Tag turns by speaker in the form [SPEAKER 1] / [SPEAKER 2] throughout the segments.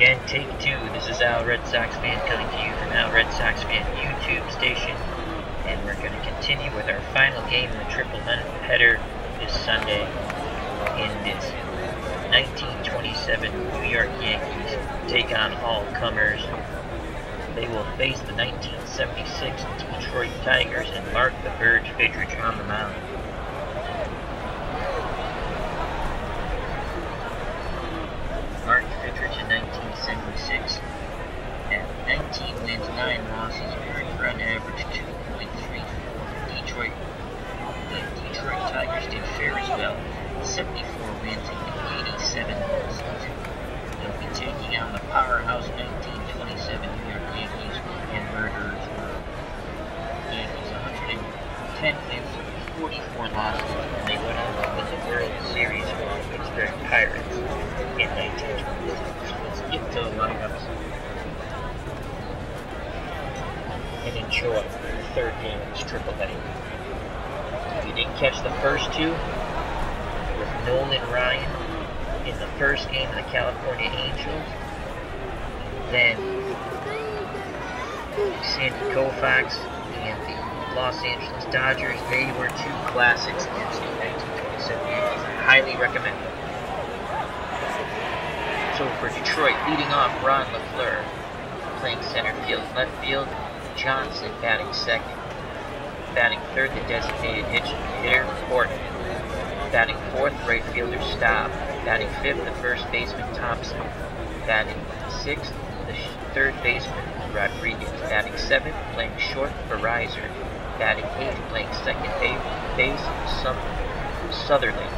[SPEAKER 1] again, take two. This is Al Red Sox Fan coming to you from Al Red Sox Fan YouTube station. And we're going to continue with our final game in the triple header this Sunday in this 1927 New York Yankees take on all comers. They will face the 1976 Detroit Tigers and Mark the Bird Fidrych on the mound. Mark Fidrych in 1976 had 19 wins, 9 losses, earned run average 2.34. The Detroit Tigers did fair as well, 74 wins and 87 losses. They'll be taking on the powerhouse 1927 New York Yankees and Murderers World. Yankees 110 wins, 44 losses, and they went on to win the World Series for the Pittsburgh Pirates in 1926. Let's get to the lineups and enjoy the third game of this triple heading. If you didn't catch the first two, with Nolan Ryan in the first game of the California Angels, then Sandy Koufax and the Los Angeles Dodgers, they were two classics against the 1927 Yankees. I highly recommend them. So for Detroit, leading off, Ron LaFleur, playing center field. Left field, Johnson batting second. Batting third, the designated hitter, Horton. Batting fourth, right fielder, Staub. Batting fifth, the first baseman, Thompson. Batting sixth, the third baseman, Rodriguez. Batting seventh, playing short, Verizon. Batting eighth, playing second base, Sutherland.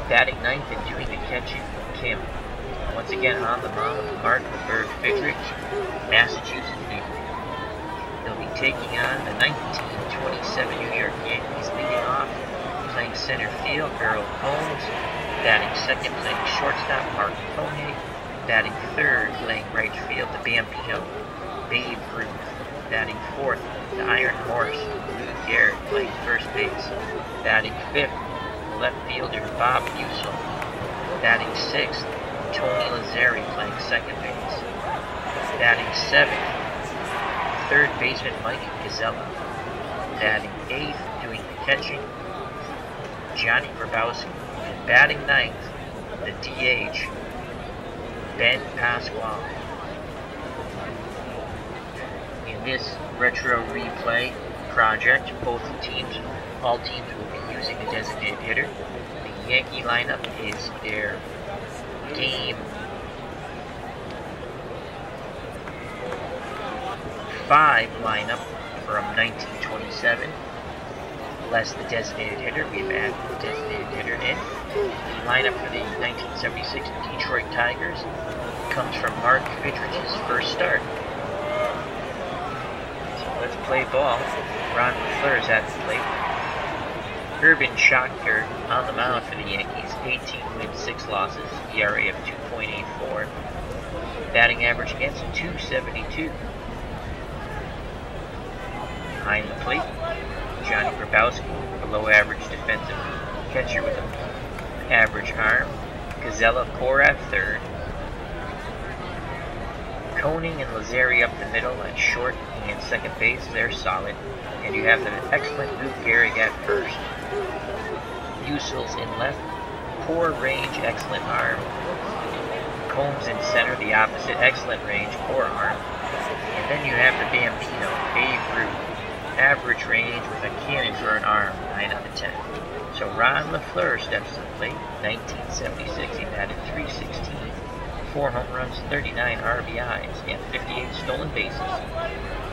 [SPEAKER 1] Batting ninth and doing the catching, Kim. Once again on the mound, Mark the Bird Fidrych, Massachusetts native. They'll be taking on the 1927 New York Yankees, leading off, playing center field, Earl Combs. Batting second, playing shortstop, Mark Pone. Batting third, playing right field, the Bambino, Babe Ruth. Batting fourth, the Iron Horse, Lou Gehrig, playing first base. Batting fifth, left fielder, Bob Ussel. Batting sixth, Tony Lazzari, playing second base. Batting seventh, third baseman, Mike Gazella. Batting eighth, doing the catching, Johnny Grabowski. And batting ninth, the DH, Ben Pasquale. In this retro replay project, all teams will be using a designated hitter. The Yankee lineup is their game 5 lineup from 1927. Less the designated hitter, we've added the designated hitter in. The lineup for the 1976 Detroit Tigers comes from Mark Fidrych's first start. So let's play ball. Ron LaFleur is at the plate. Urban Schocker on the mound for the Yankees, 18 wins, 6 losses, ERA of 2.84. Batting average against him, 272. Behind the plate, Johnny Grabowski, below average defensive catcher with an average arm. Gazella, Korath, third. Koning and Lazzari up the middle at short and second base, they're solid. And you have the excellent Lou Gehrig at first. Ussel's in left, poor range, excellent arm. Combs in center, the opposite, excellent range, poor arm. And then you have the Bambino, Babe Ruth. Average range with a cannon for an arm, 9 out of 10. So Ron LaFleur steps to the plate. 1976, he batted .316, 4 home runs, 39 RBIs, and 58 stolen bases.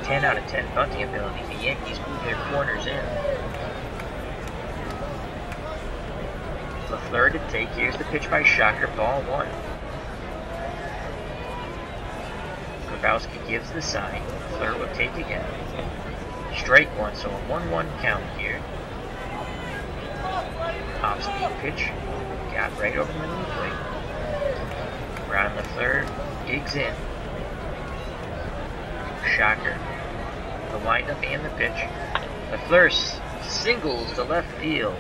[SPEAKER 1] 10 out of 10 bunting ability. The Yankees move their corners in. LaFleur to take. Here's the pitch by Schocker, ball 1. Grabowski gives the sign. LaFleur will take again. Strike 1, so a 1-1 count here. Off-speed pitch, got right over the middle of the plate. Ron LaFleur digs in. Schocker, the windup and the pitch. LaFleur singles to left field.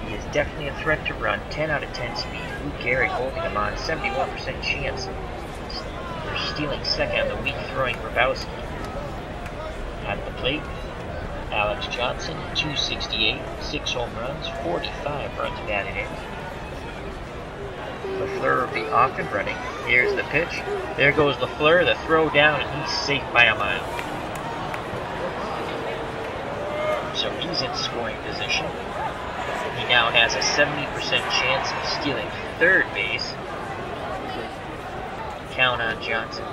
[SPEAKER 1] He is definitely a threat to run. 10 out of 10 speed. Lou Gehrig holding him on. 71% chance for stealing second on the weak throwing Grabowski. At the plate, Alex Johnson, 268, 6 home runs, 45 runs batted in. LaFleur will be off and running. Here's the pitch. There goes LaFleur, the throw down, and he's safe by a mile. So he's in scoring position. He now has a 70% chance of stealing third base. Count on Johnson.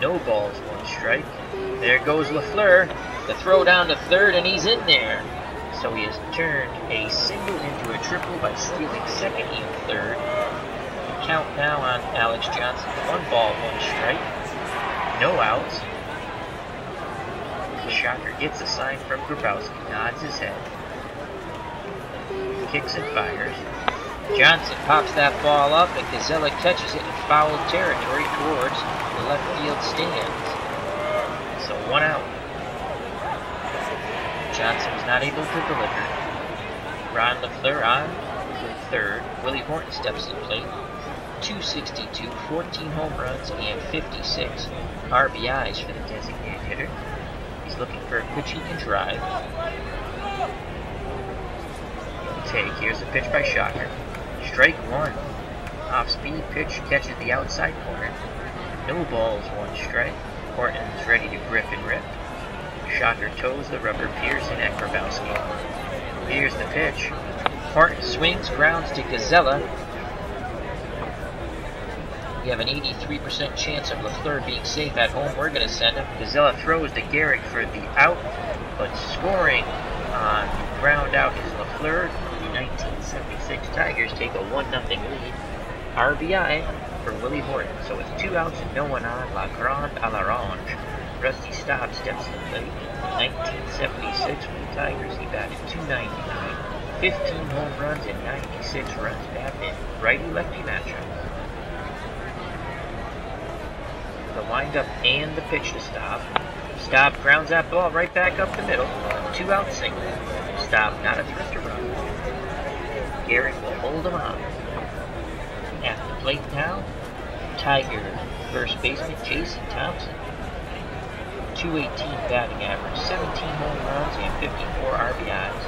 [SPEAKER 1] No balls, 1 strike. There goes LaFleur. The throw down to third, and he's in there. So he has turned a single into a triple by stealing second and third. Count now on Alex Johnson. 1 ball, 1 strike. No outs. Shocker gets a sign from Grabowski, nods his head. Kicks and fires. Johnson pops that ball up, and Gazella catches it in foul territory towards the left field stands. So 1 out. Johnson was not able to deliver. Ron LaFleur on third. Willie Horton steps to the plate. 262, 14 home runs, and 56 RBIs for the designated hitter. He's looking for a pitch he can drive. Take. Here's the pitch by Shocker. Strike 1. Off-speed pitch catches the outside corner. No balls, 1 strike. Horton's ready to grip and rip. Shocker toes the rubber, piercing at Grabowski. Here's the pitch. Horton swings, grounds to Gazella. We have an 83% chance of LaFleur being safe at home. We're going to send him. Gazella throws to Gehrig for the out, but scoring on the ground out is LaFleur. The 1976 Tigers take a 1-0 lead. RBI for Willie Horton. So it's 2 outs and no one on. La Grande à l'Orange. Rusty Staub steps to the plate. 1976 for the Tigers. He batted .299, 15 home runs and 96 runs batted in. Righty-lefty matchup. The windup and the pitch to Staub. Staub grounds that ball right back up the middle. 2-out single. Staub not a threat to run. Gehrig will hold him on. At the plate now, Tiger first baseman Jason Thompson. 218 batting average, 17 home runs, and 54 RBIs.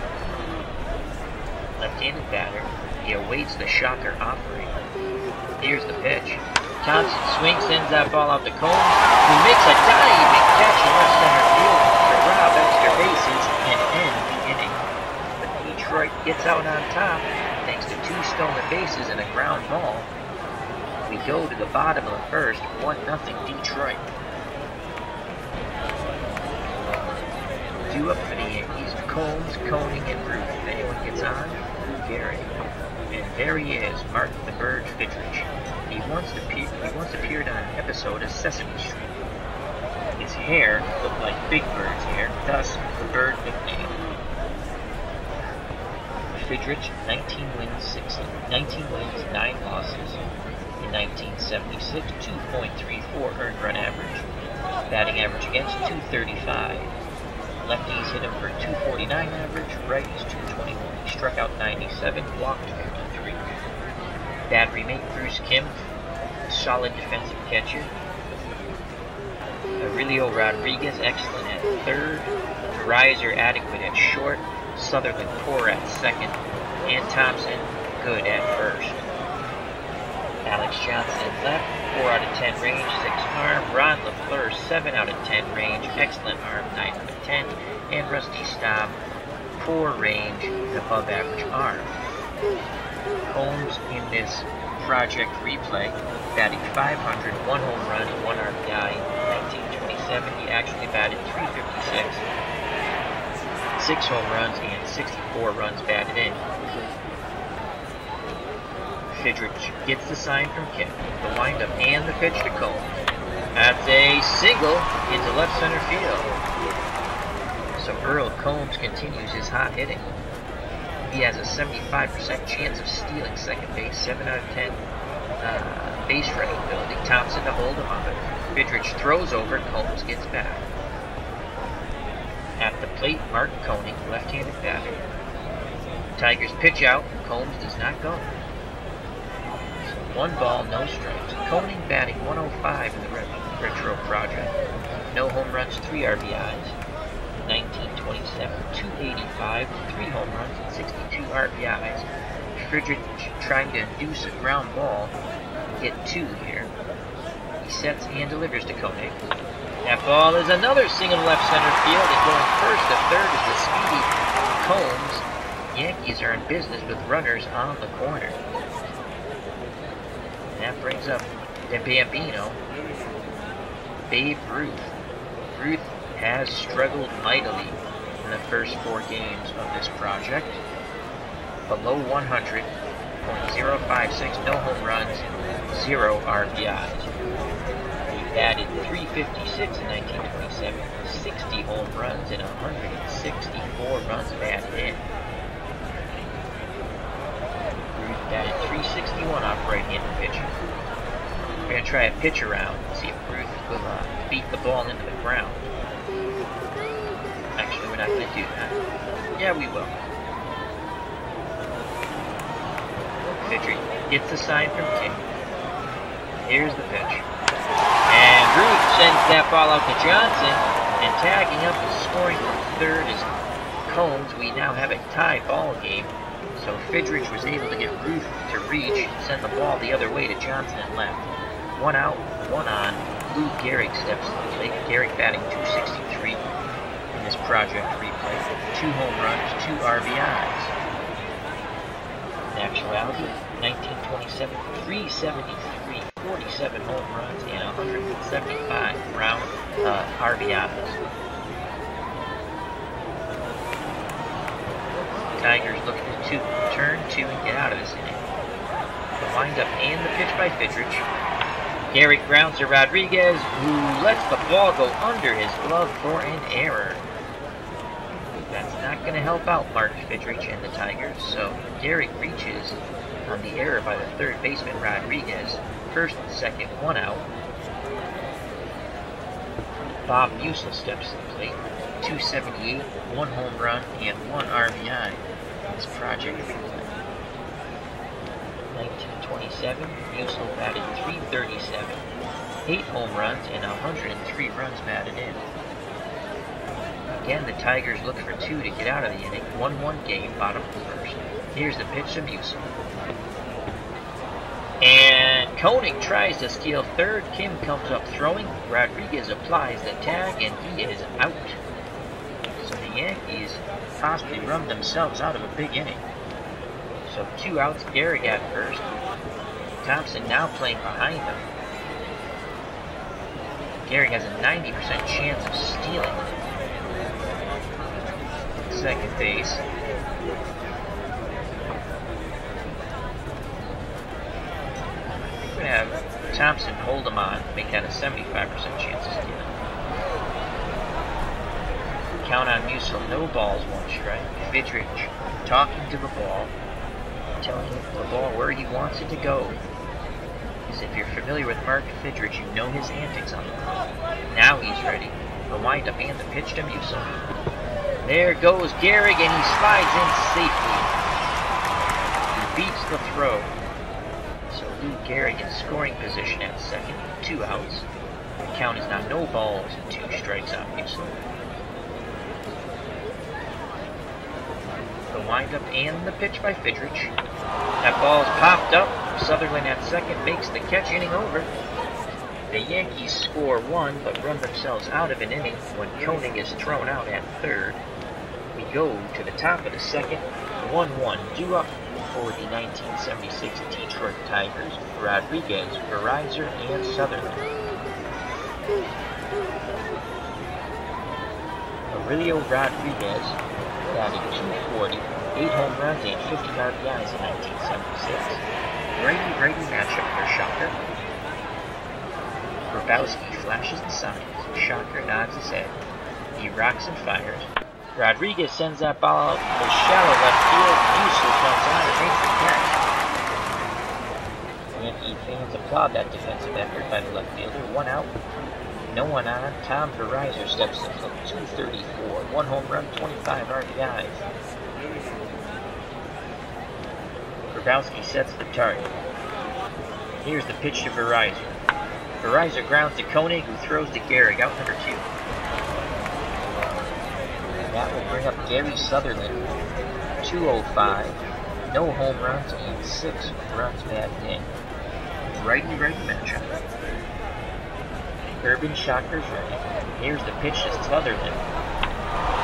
[SPEAKER 1] Left-handed batter, he awaits the Shocker offering. Here's the pitch. Thompson swings, sends that ball out to Combs, who makes a diving catch in left center field to rob extra bases and end the inning. But Detroit gets out on top thanks to 2 stolen bases and a ground ball. We go to the bottom of the first, 1-0 Detroit. 2 up for the Yankees. Combs, Koenig, and Ruth. If anyone gets on, Gehrig. And there he is, Mark the Bird Fidrych. He once appeared on an episode of Sesame Street. His hair looked like Big Bird's hair, thus the Bird nickname. Fidrych, 19 wins, 9 losses. In 1976, 2.34 earned run average. Batting average against, .235. Lefties hit him for .249 average, righties .221. He struck out 97, walked 53. Battery mate Bruce Kim, solid defensive catcher. Aurelio Rodriguez, excellent at third. Dreiser, adequate at short. Sutherland, poor at second. And Thompson, good at first. Alex Johnson left, 4 out of 10 range, 6 arm. Ron LaFleur, 7 out of 10 range, excellent arm, 9 out of 10. And Rusty Staub, poor range, above average arm. Combs in this project replay, batting .500, 1 home run, 1 RBI. In 1927, he actually batted .356, 6 home runs, and 64 runs batted in. Fidrych gets the sign from Kim, the windup and the pitch to Combs. That's a single into left center field. So Earl Combs continues his hot hitting. He has a 75% chance of stealing second base, 7 out of 10 base running ability. Thompson to hold him on. Fidrych throws over, Combs gets back. At the plate, Mark Koenig, left-handed batter. Tigers pitch out. Combs does not go. So 1 ball, no strikes. Koenig batting 105 in the retro project. No home runs, 3 RBIs. 1927, 285, 3 home runs, and 62 RBIs. Fidrych trying to induce a ground ball. Get 2 here. He sets and delivers to Koenig. That ball is another single left center field, and going first to third is the speedy Combs. Yankees are in business with runners on the corner. And that brings up the Bambino, Babe Ruth. Ruth has struggled mightily in the first 4 games of this project. Below 100, .056, no home runs, 0 RBIs. He batted .356 in 1927, 60 home runs and 164 runs batted in. Ruth batted .361 off right-handed pitching. We're going to try a pitch around and see if Ruth will beat the ball into the ground. Actually, we're not going to do that. Yeah, we will. Fidrych gets the sign from King. Here's the pitch. And Ruth sends that ball out to Johnson, and tagging up and scoring from third is Combs. We now have a tie ball game. So Fidrych was able to get Ruth to reach, send the ball the other way to Johnson and left. 1 out, 1 on. Lou Gehrig steps to the plate. Gehrig batting .263 in this project replay. 2 home runs, 2 RBIs. In actuality, 1927, .373, 47 home runs, and 175 RBIs. Tigers looking to turn 2 and get out of this inning. The windup and the pitch by Fidrych. Gehrig grounds to Rodriguez, who lets the ball go under his glove for an error. That's not going to help out Mark Fidrych and the Tigers, so Gehrig reaches on the error by the third baseman Rodriguez. First and second, 1 out. Bob Musil steps to the plate. .278, 1 home run, and 1 RBI in this project replay. 1927, Musil batted .337, 8 home runs, and 103 runs batted in. Again, the Tigers look for 2 to get out of the inning. 1-1 game, bottom of the first. Here's the pitch to Musil. And Koenig tries to steal third. Kim comes up throwing. Rodriguez applies the tag, and he is out. So the Yankees possibly run themselves out of a big inning. So 2 outs, Gehrig at first. Thompson now playing behind him. Gehrig has a 90% chance of stealing. Second base. We're going to have Thompson hold him on, make that a 75% chance of stealing. Count on Musil, no balls, 1 strike. Fidrych talking to the ball, telling the ball where he wants it to go. Because if you're familiar with Mark Fidrych, you know his antics on the ball. Now he's ready. The windup and the pitch to Musil. There goes Gehrig, and he slides in safely. He beats the throw. So Lou Gehrig in scoring position at second, 2 outs. The count is now no balls and 2 strikes on Musil. The windup and the pitch by Fidrych. That ball's popped up. Sutherland at second makes the catch, inning over. The Yankees score 1, but run themselves out of an inning when Koenig is thrown out at third. We go to the top of the second, 1-1, due up for the 1976 Detroit Tigers, Rodriguez, Verizon, and Sutherland. Aurelio Rodriguez batted .240, 8 home runs, and 50 RBIs in 1976. Brady matchup for Shocker. Grabowski flashes the signs. Shocker nods his head. He rocks and fires. Rodriguez sends that ball out to shallow left field. Musil comes on and makes the catch. Yankee fans applaud that defensive effort by the left fielder. 1 out. No one on. Tom Verizon steps in from .234. 1 home run, 25 RBIs. Grabowski sets the target. Here's the pitch to Verizon. Verizon grounds to Koenig, who throws to Gehrig, out number 2. That will bring up Gary Sutherland, 205, no home runs and 6 runs batted in. Righty-righty matchup. Urban Shocker's ready. Here's the pitch to Sutherland.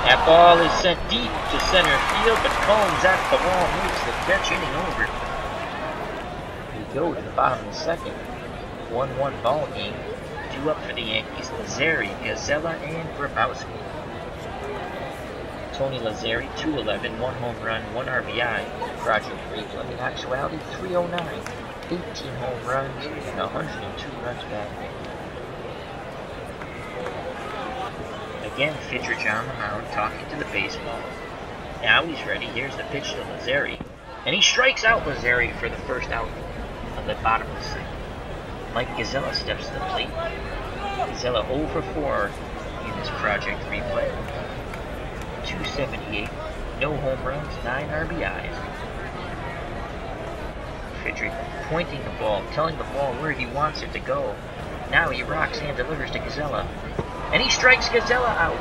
[SPEAKER 1] That ball is sent deep to center field, but Combs at the wall makes the catch, inning over. We go to the bottom of the second. 1-1 ball game. 2 up for the Yankees. Lazzeri, Gazella, and Grabowski. Tony Lazzeri, 211, 1 home run, 1 RBI. Project replay. In actuality, 309, 18 home runs, and 102 runs batted in. Again, Fidrych on the mound, talking to the baseball. Now he's ready. Here's the pitch to Lazzeri. And he strikes out Lazzeri for the first out of the bottom of the second. Mike Gazella steps to the plate. Gazella 0 for 4 in this project replay. 278, no home runs, 9 RBIs. Fidrych pointing the ball, telling the ball where he wants it to go. Now he rocks and delivers to Gazella. And he strikes Gazella out.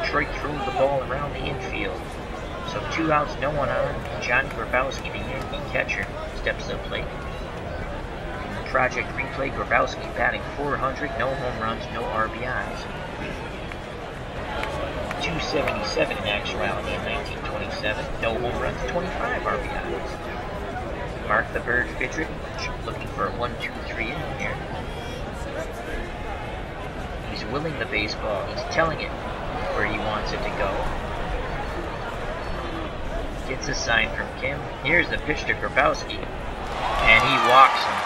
[SPEAKER 1] Detroit throws the ball around the infield. So 2 outs, no one on. Johnny Grabowski, the Yankee catcher, steps to the plate. In the project replay, Grabowski batting .400, no home runs, no RBIs. 277 in actuality in 1927, no home runs, 25 RBIs. Mark the Bird Fidrych, looking for a 1-2-3 inning here. He's willing the baseball, he's telling it where he wants it to go. Gets a sign from Kim. Here's the pitch to Grabowski, and he walks him.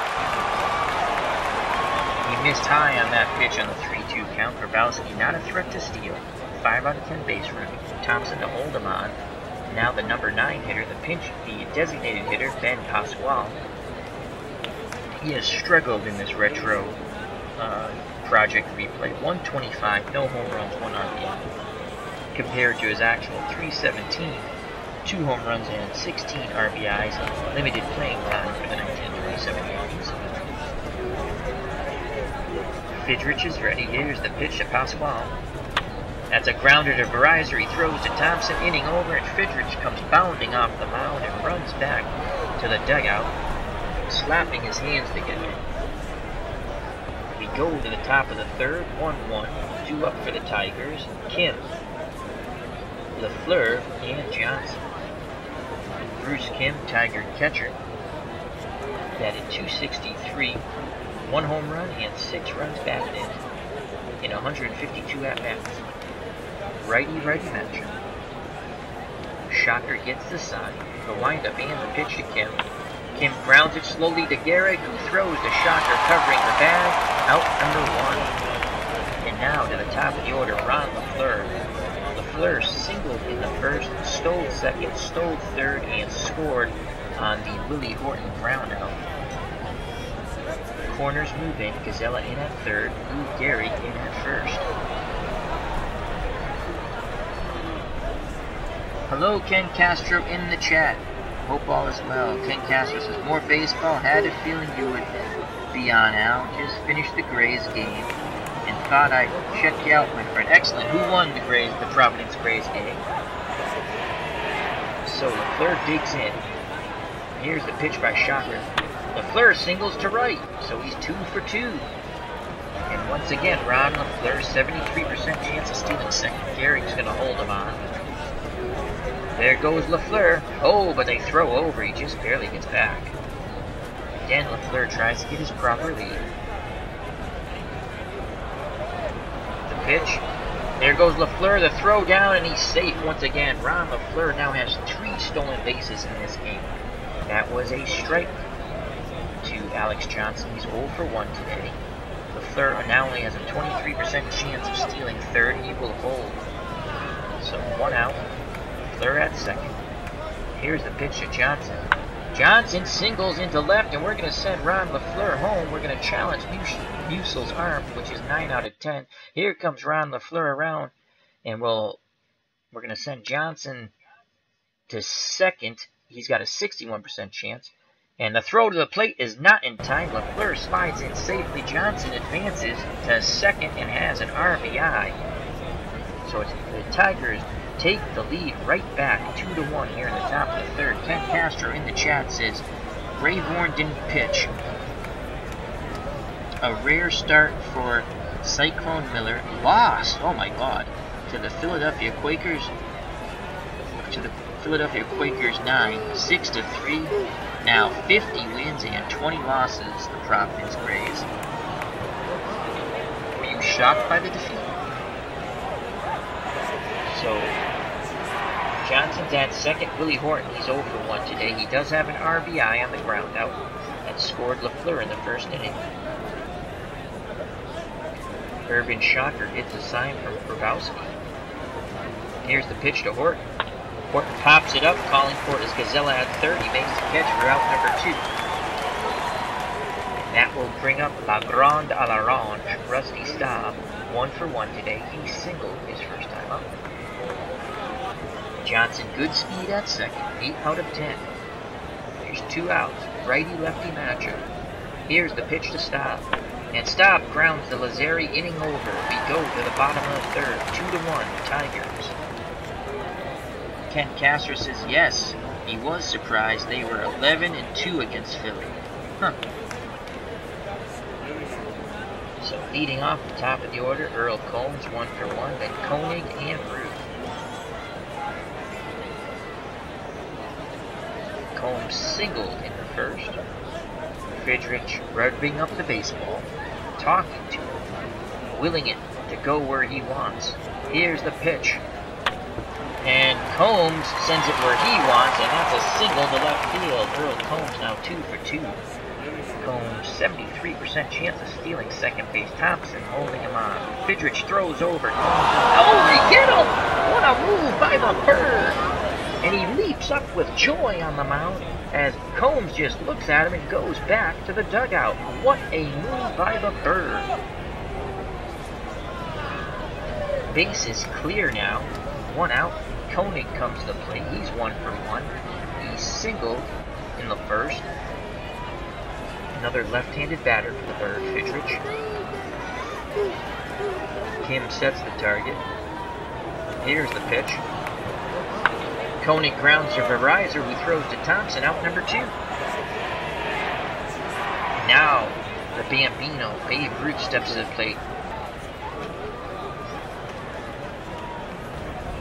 [SPEAKER 1] He missed high on that pitch on the 3-2 count. Grabowski not a threat to steal. 5 out of 10 base running. Thompson to hold him on. Now the number 9 hitter, the designated hitter, Ben Pasquale. He has struggled in this retro project replay. 125, no home runs, 1 RBI. Compared to his actual 317, 2 home runs and 16 RBIs, limited playing time for the 1927 Yankees. Fidrych is ready. Here's the pitch to Pasquale. That's a grounder to Verizon. He throws to Thompson, inning over, and Fidrych comes bounding off the mound and runs back to the dugout, slapping his hands together. We go to the top of the third, 1-1, 2 up for the Tigers. Kim, LaFleur, and Johnson. Bruce Kim, Tiger catcher, batted .263, 1 home run and 6 runs batted in 152 at-bats. Righty-righty matchup. Shocker gets the sign, the windup and the pitch to Kim. Kim grounds it slowly to Gehrig, who throws the Shocker covering the bag, out number 1. And now to the top of the order, Ron LaFleur. LaFleur singled in the first, stole second, stole third, and scored on the Willie Horton groundout. Corners move in, Gazella in at third, Lou Gehrig in at first. Hello, Ken Castro in the chat. Hope all is well. Ken Castro says, more baseball. Had a feeling you would be on, Al. Just finished the Grays game and thought I'd check you out, my friend. Excellent. Who won the Providence Grays game? So LaFleur digs in. Here's the pitch by Shocker. LaFleur singles to right, so he's 2 for 2. And once again, Ron LaFleur, 73% chance of stealing second. Gehrig's going to hold him on. There goes LaFleur. Oh, but they throw over. He just barely gets back. Again, LaFleur tries to get his proper lead. The pitch. There goes LaFleur. The throw down, and he's safe once again. Ron LaFleur now has 3 stolen bases in this game. That was a strike to Alex Johnson. He's 0 for 1 today. LaFleur now only has a 23% chance of stealing third. He will hold. So 1 out. LaFleur at second. Here's the pitch to Johnson. Johnson singles into left, and we're going to send Ron LaFleur home. We're going to challenge Musil's arm, which is 9 out of 10. Here comes Ron LaFleur around, and we're going to send Johnson to second. He's got a 61% chance. And the throw to the plate is not in time. LaFleur slides in safely. Johnson advances to second and has an RBI. So the Tigers take the lead right back, 2-1 here in the top of the third. Ken Castro in the chat says, Rayborn didn't pitch. A rare start for Cyclone Miller. Lost, oh my God, to the Philadelphia Quakers. To the Philadelphia Quakers 9, 6-3. Now 50 wins and 20 losses, the Providence Grays. Were you shocked by the defeat? So, Johnson's at second. Willie Horton, he's 0 for 1 today. He does have an RBI on the ground out that scored LaFleur in the first inning. Urban Shocker gets a sign from Grabowski. Here's the pitch to Horton. Horton pops it up, calling for his Gazella at third. He makes the catch for out number 2. And that will bring up La Grande à l'Orange. Rusty Staub, 1 for 1 today. He singled his first time up. Johnson, good speed at second, 8 out of 10. There's 2 outs, righty-lefty matchup. Here's the pitch to Staub. And Staub grounds the Lazzari inning over. We go to the bottom of the third, 2-1 Tigers. Ken Castro says yes, he was surprised they were 11-2 against Philly. Huh. So leading off the top of the order, Earl Combs 1 for 1, then Koenig and Ruth. Combs singled in the first. Fidrych rubbing up the baseball, talking to him, willing it to go where he wants. Here's the pitch. And Combs sends it where he wants, and that's a single to left field. Earl Combs now 2 for 2. Combs, 73% chance of stealing second base. Thompson holding him on. Fidrych throws over. Combs, oh, they get him! What a move by the Bird! And he leaps up with joy on the mound as Combs just looks at him and goes back to the dugout. What a move by the Bird! Base is clear now. 1 out. Koenig comes to the plate. He's 1 for 1. He singled in the first. Another left-handed batter for the Bird, Fidrych. Kim sets the target. Here's the pitch. Koenig grounds to Verizor, who throws to Thompson, out number 2. Now, the Bambino, Babe Ruth, steps to the plate.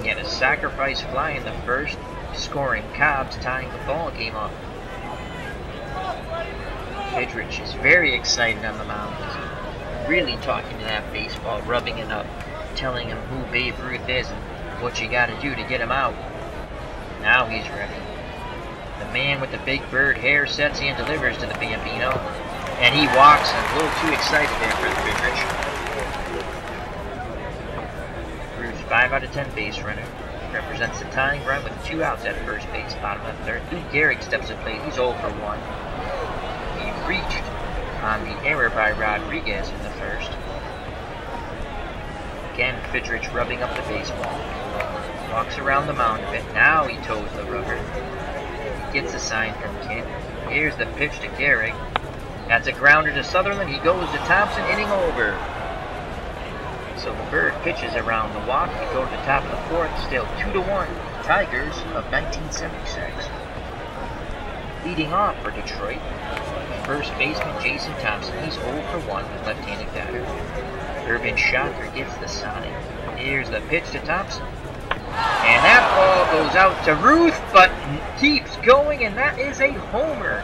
[SPEAKER 1] He had a sacrifice fly in the first, scoring Cobbs, tying the ball game up. Fidrych is very excited on the mound. He's really talking to that baseball, rubbing it up, telling him who Babe Ruth is and what you got to do to get him out. Now he's ready. The man with the big bird hair sets and delivers to the Bambino, and he walks a little too excited there for the Fidrych. 5 out of 10 base runner. Represents the tying run with 2 outs at first base, bottom of the third. Lou Gehrig steps to plate. He's 0 for 1. He reached on the error by Rodriguez in the first. Again, Fidrych rubbing up the baseball. Walks around the mound a bit. Now he toes the rubber. He gets a sign from Kim. Here's the pitch to Gehrig. That's a grounder to Sutherland. He goes to Thompson, inning over. So the Bird pitches around the walk. We go to the top of the fourth, still 2-1. Tigers of 1976. Leading off for Detroit, first baseman Jason Thompson. He's 0 for 1 with left-handed batter. Urban Shocker gets the sign. Here's the pitch to Thompson. And that ball goes out to Ruth, but keeps going, and that is a homer.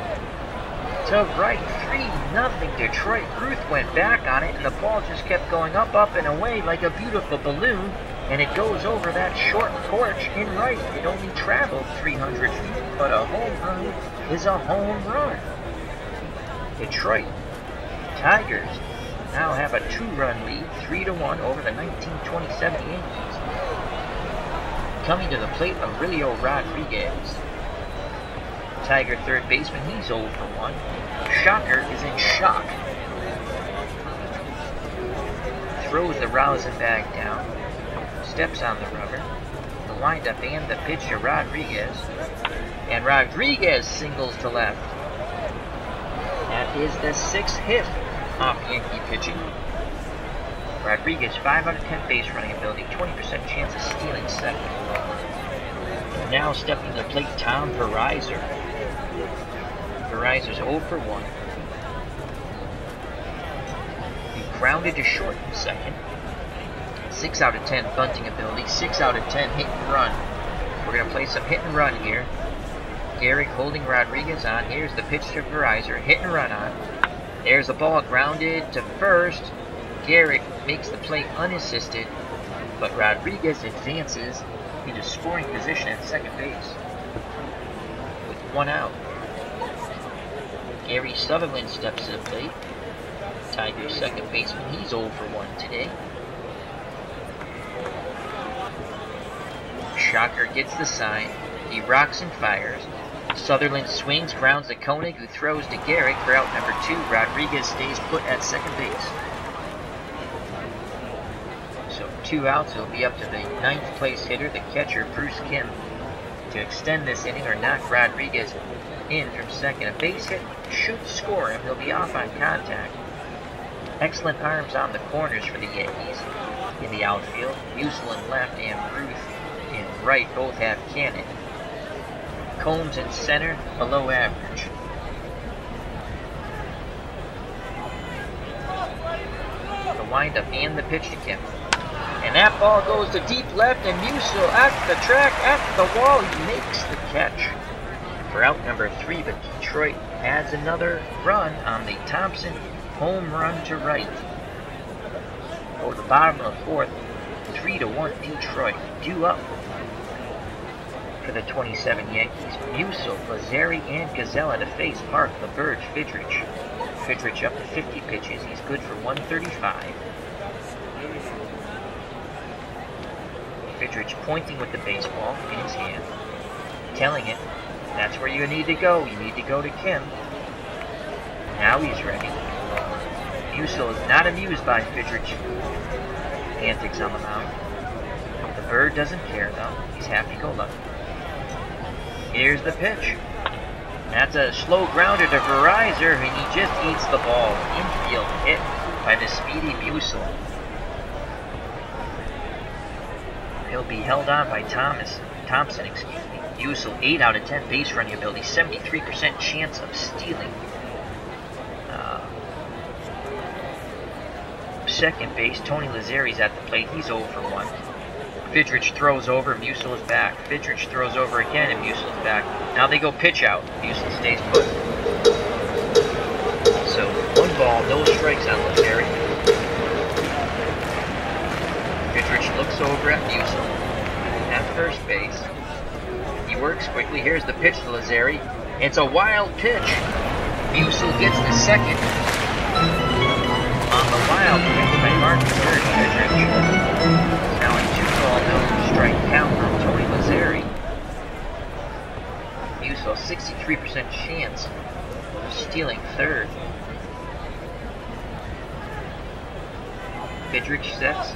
[SPEAKER 1] To right, 3-0 Detroit. Ruth went back on it, and the ball just kept going up, and away like a beautiful balloon, and it goes over that short porch in right. It only traveled 300 feet, but a home run is a home run. Detroit Tigers now have a 2-run lead, 3-1 over the 1927 Yankees. Coming to the plate, Aurelio Rodriguez. Tiger third baseman, he's 0 for 1. Shocker is in shock. Throws the rosin bag down. Steps on the rubber. The windup and the pitch to Rodriguez. And Rodriguez singles to left. That is the 6th hit off Yankee pitching. Rodriguez, 5 out of 10 base running ability, 20% chance of stealing second. And now stepping to the plate, Tom Verizor. Verizor's 0 for 1. He grounded to short in second. 6 out of 10 bunting ability, 6 out of 10 hit and run. We're going to play some hit and run here. Garrick holding Rodriguez on. Here's the pitch to Verizor, hit and run on. There's the ball grounded to first. Garrick makes the play unassisted, but Rodriguez advances into scoring position at second base with 1 out. Gary Sutherland steps to the plate. Tigers second baseman, he's 0 for 1 today. Shocker gets the sign. He rocks and fires. Sutherland swings, grounds to Koenig, who throws to Garrick for out number 2. Rodriguez stays put at second base. So 2 outs. It'll be up to the 9th place hitter, the catcher, Bruce Kim, to extend this inning or knock Rodriguez in from second. A base hit should score him. He'll be off on contact. Excellent arms on the corners for the Yankees. In the outfield, Musial in left and Ruth in right both have cannon. Combs in center, below average. The windup and the pitch to Kim. And that ball goes to deep left, and Musial at the track, at the wall, he makes the catch for out number 3, but Detroit adds another run on the Thompson home run to right. Over the bottom of the 4th, 3-1 Detroit, due up for the 27 Yankees. Musial, Lazzeri, and Gazella to face Park, LeBurge, Fidrych. Fidrych up to 50 pitches. He's good for 135. Fidrych pointing with the baseball in his hand, telling it, that's where you need to go. You need to go to Kim. Now he's ready. Musial is not amused by Fidrych's antics on the mound. The Bird doesn't care, though. He's happy-go-lucky. Here's the pitch. That's a slow grounder to Verizor, and he just eats the ball. Infield hit by the speedy Musial. He'll be held on by Thompson. Musial, 8 out of 10 base running ability, 73% chance of stealing. Second base, Tony Lazzeri's at the plate. He's 0 for 1. Fidrych throws over, Musial is back. Fidrych throws over again, and Musial is back. Now they go pitch out. Musial stays put. So 1 ball, no strikes on Lazzeri. Fidrych looks over at Musial at first base. He works quickly. Here's the pitch to Lazzeri. It's a wild pitch. Musial gets to second. On the wild pitch by Mark Fidrych. Now a 2-ball, no strike count from Tony Lazzeri. Musial, 63% chance of stealing third. Fidrych sets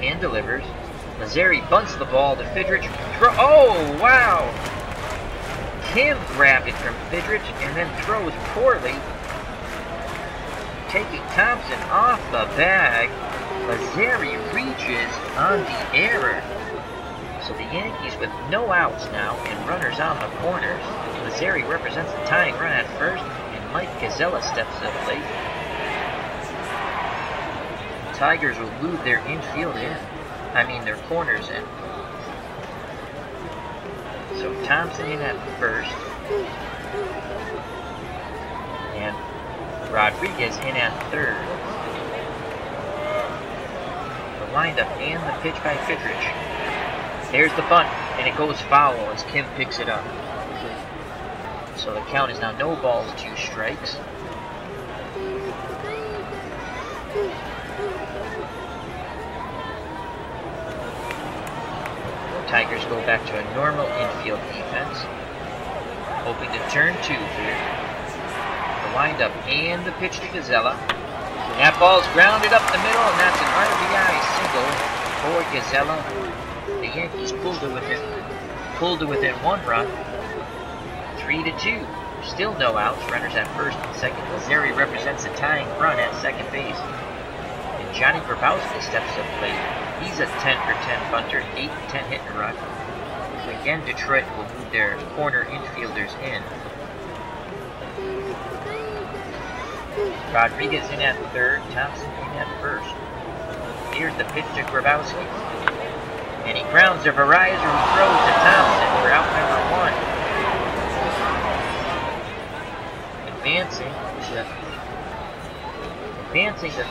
[SPEAKER 1] and delivers. Lazzeri bunts the ball to Fidrych. Oh, wow! Kim grabbed it from Fidrych and then throws poorly, taking Thompson off the bag. Lazzeri reaches on the error. So the Yankees with no outs now and runners on the corners. Lazzeri represents the tying run at first, and Mike Gazella steps to the plate. The Tigers will move their infield in. Their corners in. So Thompson in at first. And Rodriguez in at third. The windup and the pitch by Fidrych. There's the bunt, and it goes foul as Kim picks it up. So the count is now no balls, 2 strikes. Tigers go back to a normal infield defense, hoping to turn 2 here. The windup and the pitch to Gazella. That ball's grounded up the middle, and that's an RBI single for Gazella. The Yankees pulled to within 1 run. 3-2. Still no outs. Runners at first and second. Lazeri represents a tying run at second base. And Johnny Grabowski steps up late. He's a 10-for-10 bunter, 8-10 hit and run. Again, Detroit will move their corner infielders in. Rodriguez in at third, Thompson in at first. Here's the pitch to Grabowski. And he grounds to Verizon, who throws to Thompson for out number 1. Advancing to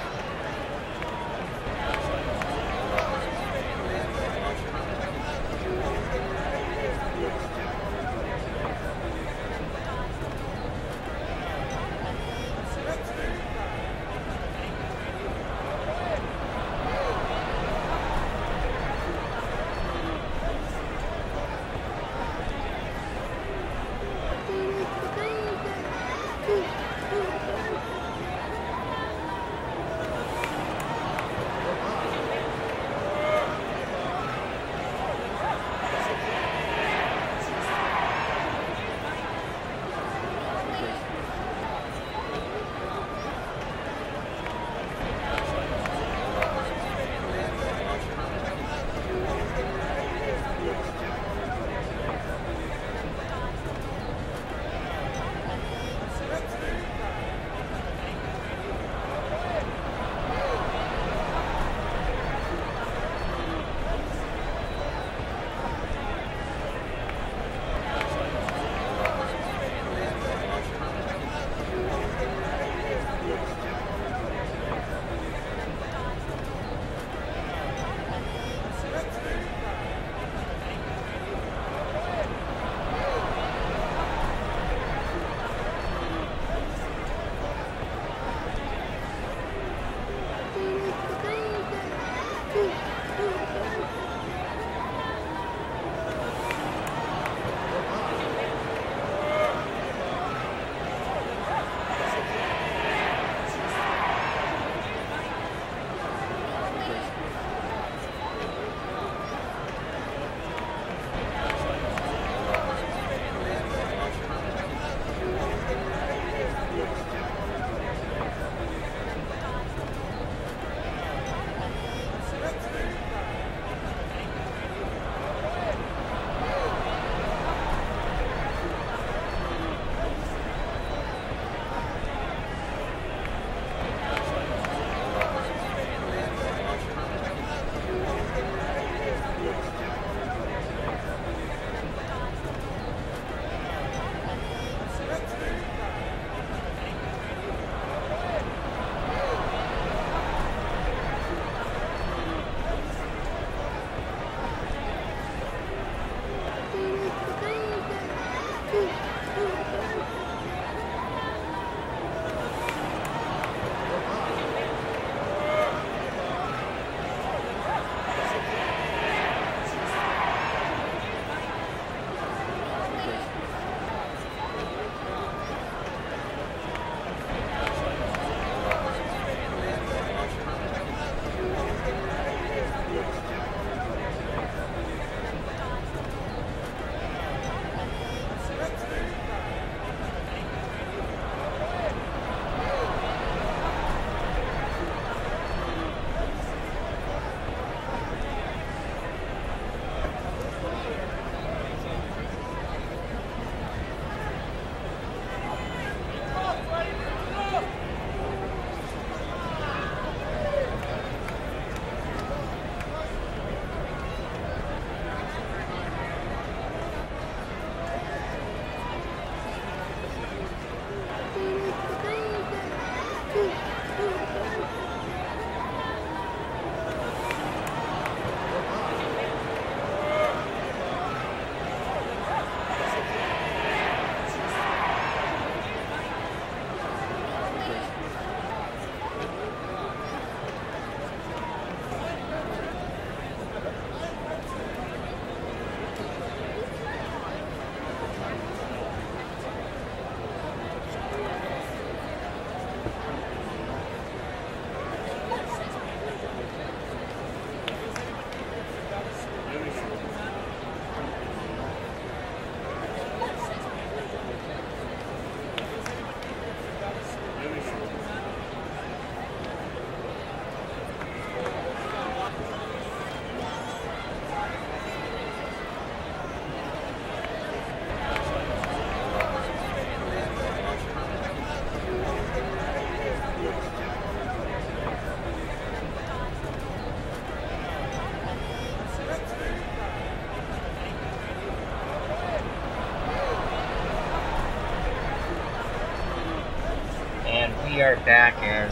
[SPEAKER 1] start back as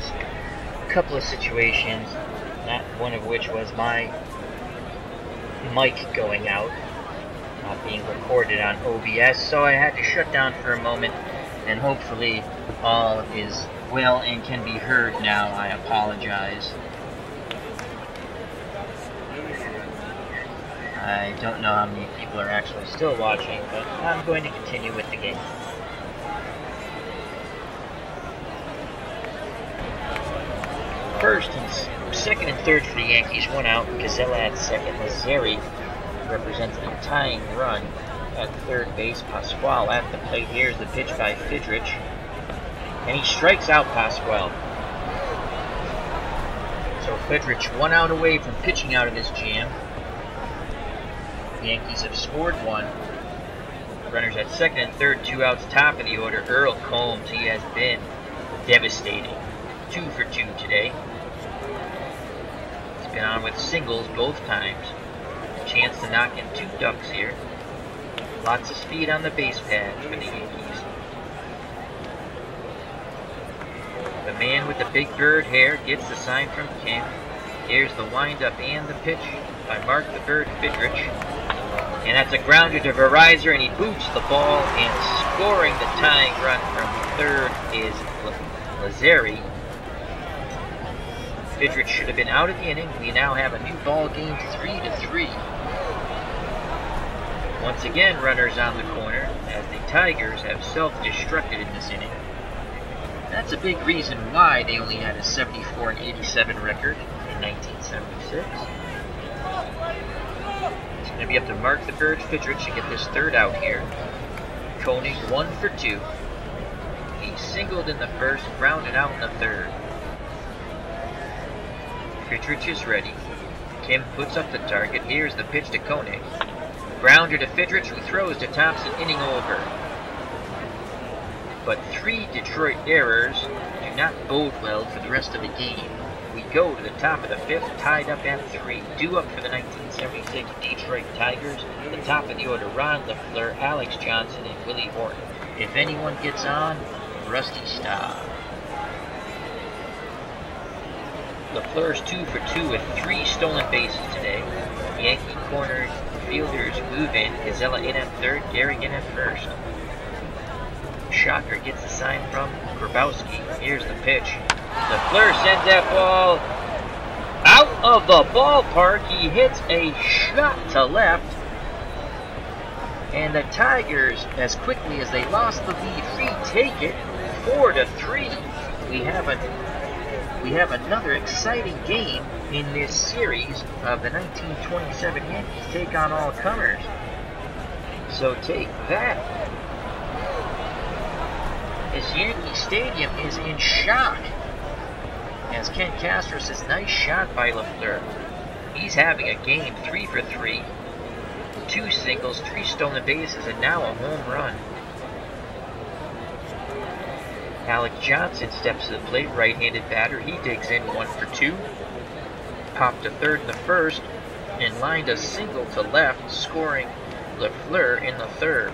[SPEAKER 1] a couple of situations, not one of which was my mic going out, not being recorded on OBS, so I had to shut down for a moment, and hopefully all is well and can be heard now. I apologize. I don't know how many people are actually still watching, but I'm going to continue with the game. First and second and third for the Yankees, one out. Gazella at second. Lazzeri represents a tying run at third base. Pasquale at the plate. Here's the pitch by Fidrych, and he strikes out Pasquale. So Fidrych 1 out away from pitching out of this jam. The Yankees have scored 1. Runners at second and third, 2 outs, top of the order. Earl Combs, he has been devastating. 2 for 2 today. He's been on with singles both times. Chance to knock in 2 ducks here. Lots of speed on the base paths for the Yankees. The man with the big bird hair gets the sign from King. Here's the windup and the pitch by Mark the Bird Fidrych. And that's a grounder to Verizor, and he boots the ball, and scoring the tying run from third is Lazzeri. Fidrych should have been out of the inning. We now have a new ball game, 3-3. Once again, runners on the corner, as the Tigers have self-destructed in this inning. That's a big reason why they only had a 74-87 record in 1976. It's going to be up to Mark the Bird Fidrych to get this third out here. Koenig 1 for 2. He singled in the first, grounded out in the third. Fidrych is ready. Kim puts up the target. Here's the pitch to Koenig. Grounder to Fidrych, who throws to Thompson, inning over. But 3 Detroit errors do not bode well for the rest of the game. We go to the top of the 5th, tied up at 3. Due up for the 1976 Detroit Tigers. The top of the order, Ron LeFleur, Alex Johnson, and Willie Horton. If anyone gets on, Rusty Staub. LeFleur's 2 for 2 with 3 stolen bases today. Yankee corner fielders move in. Gazella in at third, Gary in at first. Shocker gets the sign from Grabowski. Here's the pitch. LeFleur sends that ball out of the ballpark. He hits a shot to left. And the Tigers, as quickly as they lost the lead, retake it 4-3. We have another exciting game in this series of the 1927 Yankees take on all comers. So take that. This Yankee Stadium is in shock as Ken Castro says, nice shot by LeFleur. He's having a game, 3 for 3. 2 singles, 3 stolen bases, and now a home run. Alex Johnson steps to the plate, right-handed batter. He digs in 1 for 2. Popped to third in the first, and lined a single to left, scoring LeFleur in the third.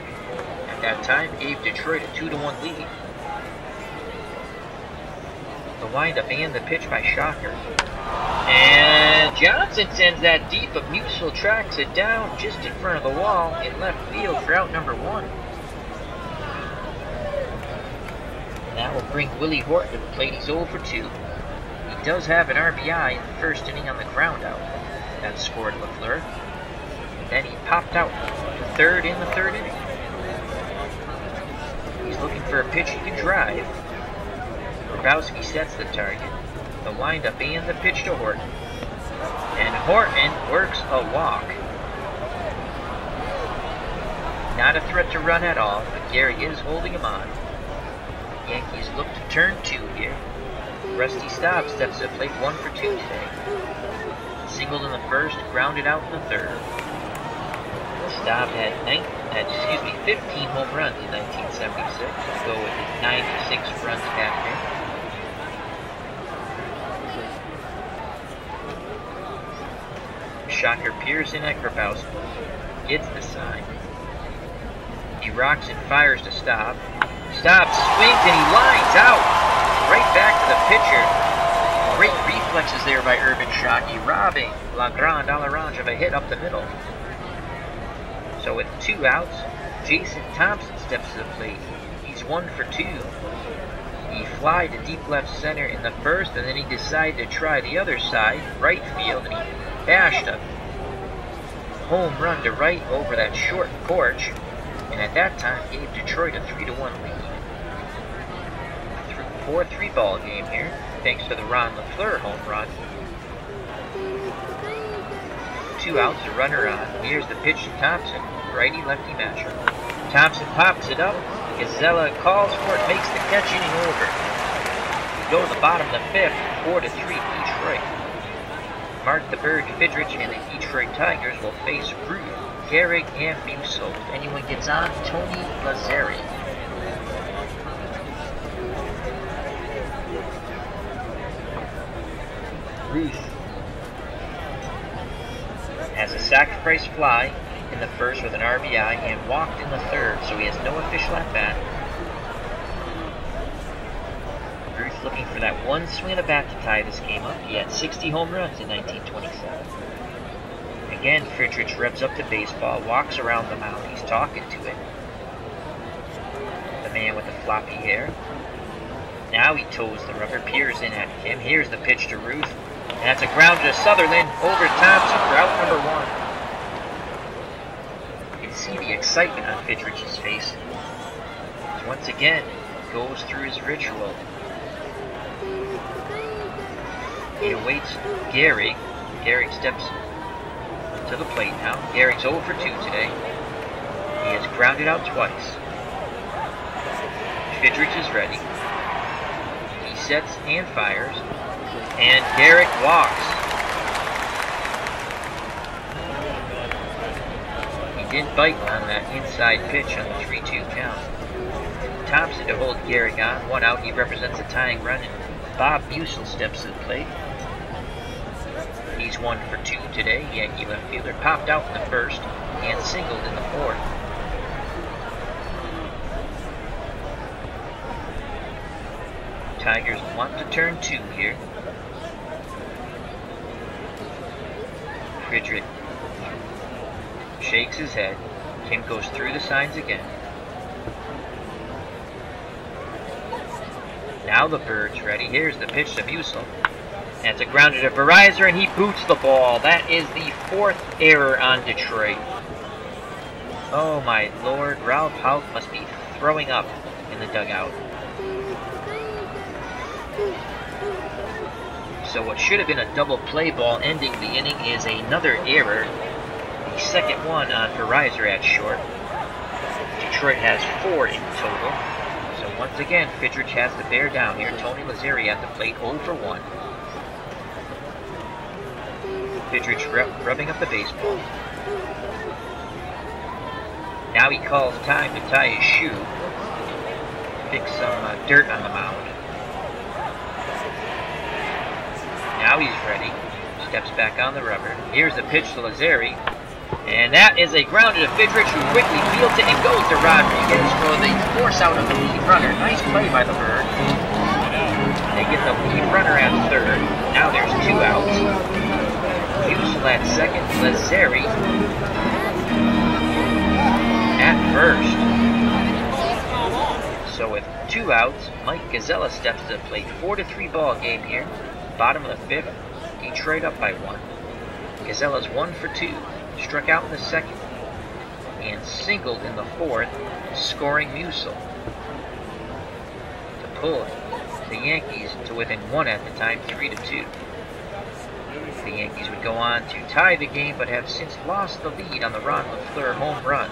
[SPEAKER 1] At that time, gave Detroit a 2-1 lead. The windup and the pitch by Shocker. And Johnson sends that deep, but Musial tracks it down just in front of the wall in left field for out number 1. That will bring Willie Horton to the plate. He's 0 for 2. He does have an RBI in the first inning on the ground out. That scored LeFleur. And then he popped out to third in the third inning. He's looking for a pitch he can drive. Grabowski sets the target. The windup and the pitch to Horton. And Horton works a walk. Not a threat to run at all, but Gary is holding him on. Yankees look to turn 2 here. Rusty Staub steps to the plate, 1 for 2 today. Singled in the first, grounded out in the third. Staub had 15 home runs in 1976. We'll go with his 96 runs back there. Shocker peers in at Grabowski. Gets the sign. He rocks and fires to Staub. Staub swings and he lines out right back to the pitcher. Great reflexes there by Urban Shockey, robbing Legrand Orange of a hit up the middle. So with 2 outs, Jason Thompson steps to the plate. He's 1 for 2. He flied to deep left center in the first, and then he decided to try the other side, right field, and he bashed a home run to right over that short porch, and at that time gave Detroit a 3-1 lead. 4-3 ball game here, thanks to the Ron LeFleur home run. 2 outs, a runner on. Here's the pitch to Thompson, righty-lefty matchup. Thompson pops it up. Gazella calls for it, makes the catch, inning over. We go to the bottom of the 5th, 4-3 Detroit. Mark the Bird, Fidrych, and the Detroit Tigers will face Ruth, Gehrig, and Musso. If anyone gets on, Tony Lazzeri. Ruth has a sacrifice fly in the first with an RBI and walked in the third, so he has no official at bat. Ruth looking for that one swing of the bat to tie this game up. He had 60 home runs in 1927. Again, Fidrych revs up the baseball, walks around the mound. He's talking to it. The man with the floppy hair. Now he toes the rubber, peers in at him. Here's the pitch to Ruth. And that's a ground to Sutherland over Thompson for out number 1. You can see the excitement on Fidrych's face. Once again, goes through his ritual. He awaits Gehrig. Gehrig steps to the plate now. Gehrig's 0 for 2 today. He has grounded out twice. Fidrych is ready. He sets and fires. And Gehrig walks. He didn't bite on that inside pitch on the 3-2 count. Thompson to hold Gehrig on. 1 out. He represents a tying run, and Bob Musil steps to the plate. He's 1 for 2 today. Yankee left fielder popped out in the first and singled in the fourth. Tigers want to turn 2 here. Fidrych shakes his head. Kim goes through the signs again. Now the Bird's ready. Here's the pitch to Musil. That's a grounder to Verizor, and he boots the ball. That is the 4th error on Detroit. Oh my lord, Ralph Houk must be throwing up in the dugout. So what should have been a double play ball ending the inning is another error. The second one on Verizor at short. Detroit has 4 in total. So once again, Fidrych has to bear down here. Tony Lazzeri at the plate, 0 for 1. Fidrych rubbing up the baseball. Now he calls time to tie his shoe. Fix some dirt on the mound. Now he's ready. Steps back on the rubber. Here's the pitch to Lazzeri. And that is a grounder to Fidrych, who quickly fields it and goes to Rodriguez for the force out of the lead runner. Nice play by the Bird. They get the lead runner at third. Now there's 2 outs. Musil at second. Lazzeri at first. So with 2 outs, Mike Gazella steps to the plate. 4-3 ball game here. Bottom of the 5th. Detroit up by 1. Gazella's 1 for 2. Struck out in the second. And singled in the fourth, scoring Musil. To pull the Yankees to within 1 at the time, 3-2. The Yankees would go on to tie the game, but have since lost the lead on the Ron LeFleur home run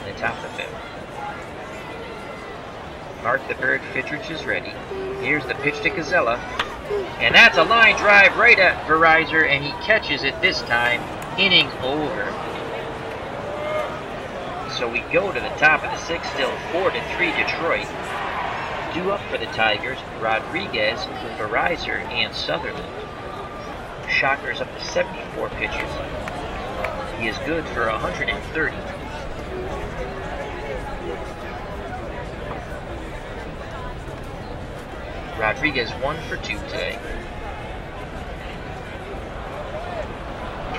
[SPEAKER 1] in the top of the 5th. Mark the Bird, Fidrych is ready. Here's the pitch to Gazella. And that's a line drive right at Verizor, and he catches it this time. Inning over. So we go to the top of the 6th, still 4-3 Detroit. Due up for the Tigers, Rodriguez, Verizor, and Sutherland. Shocker's up to 74 pitches. He is good for 130. Rodriguez 1 for 2 today.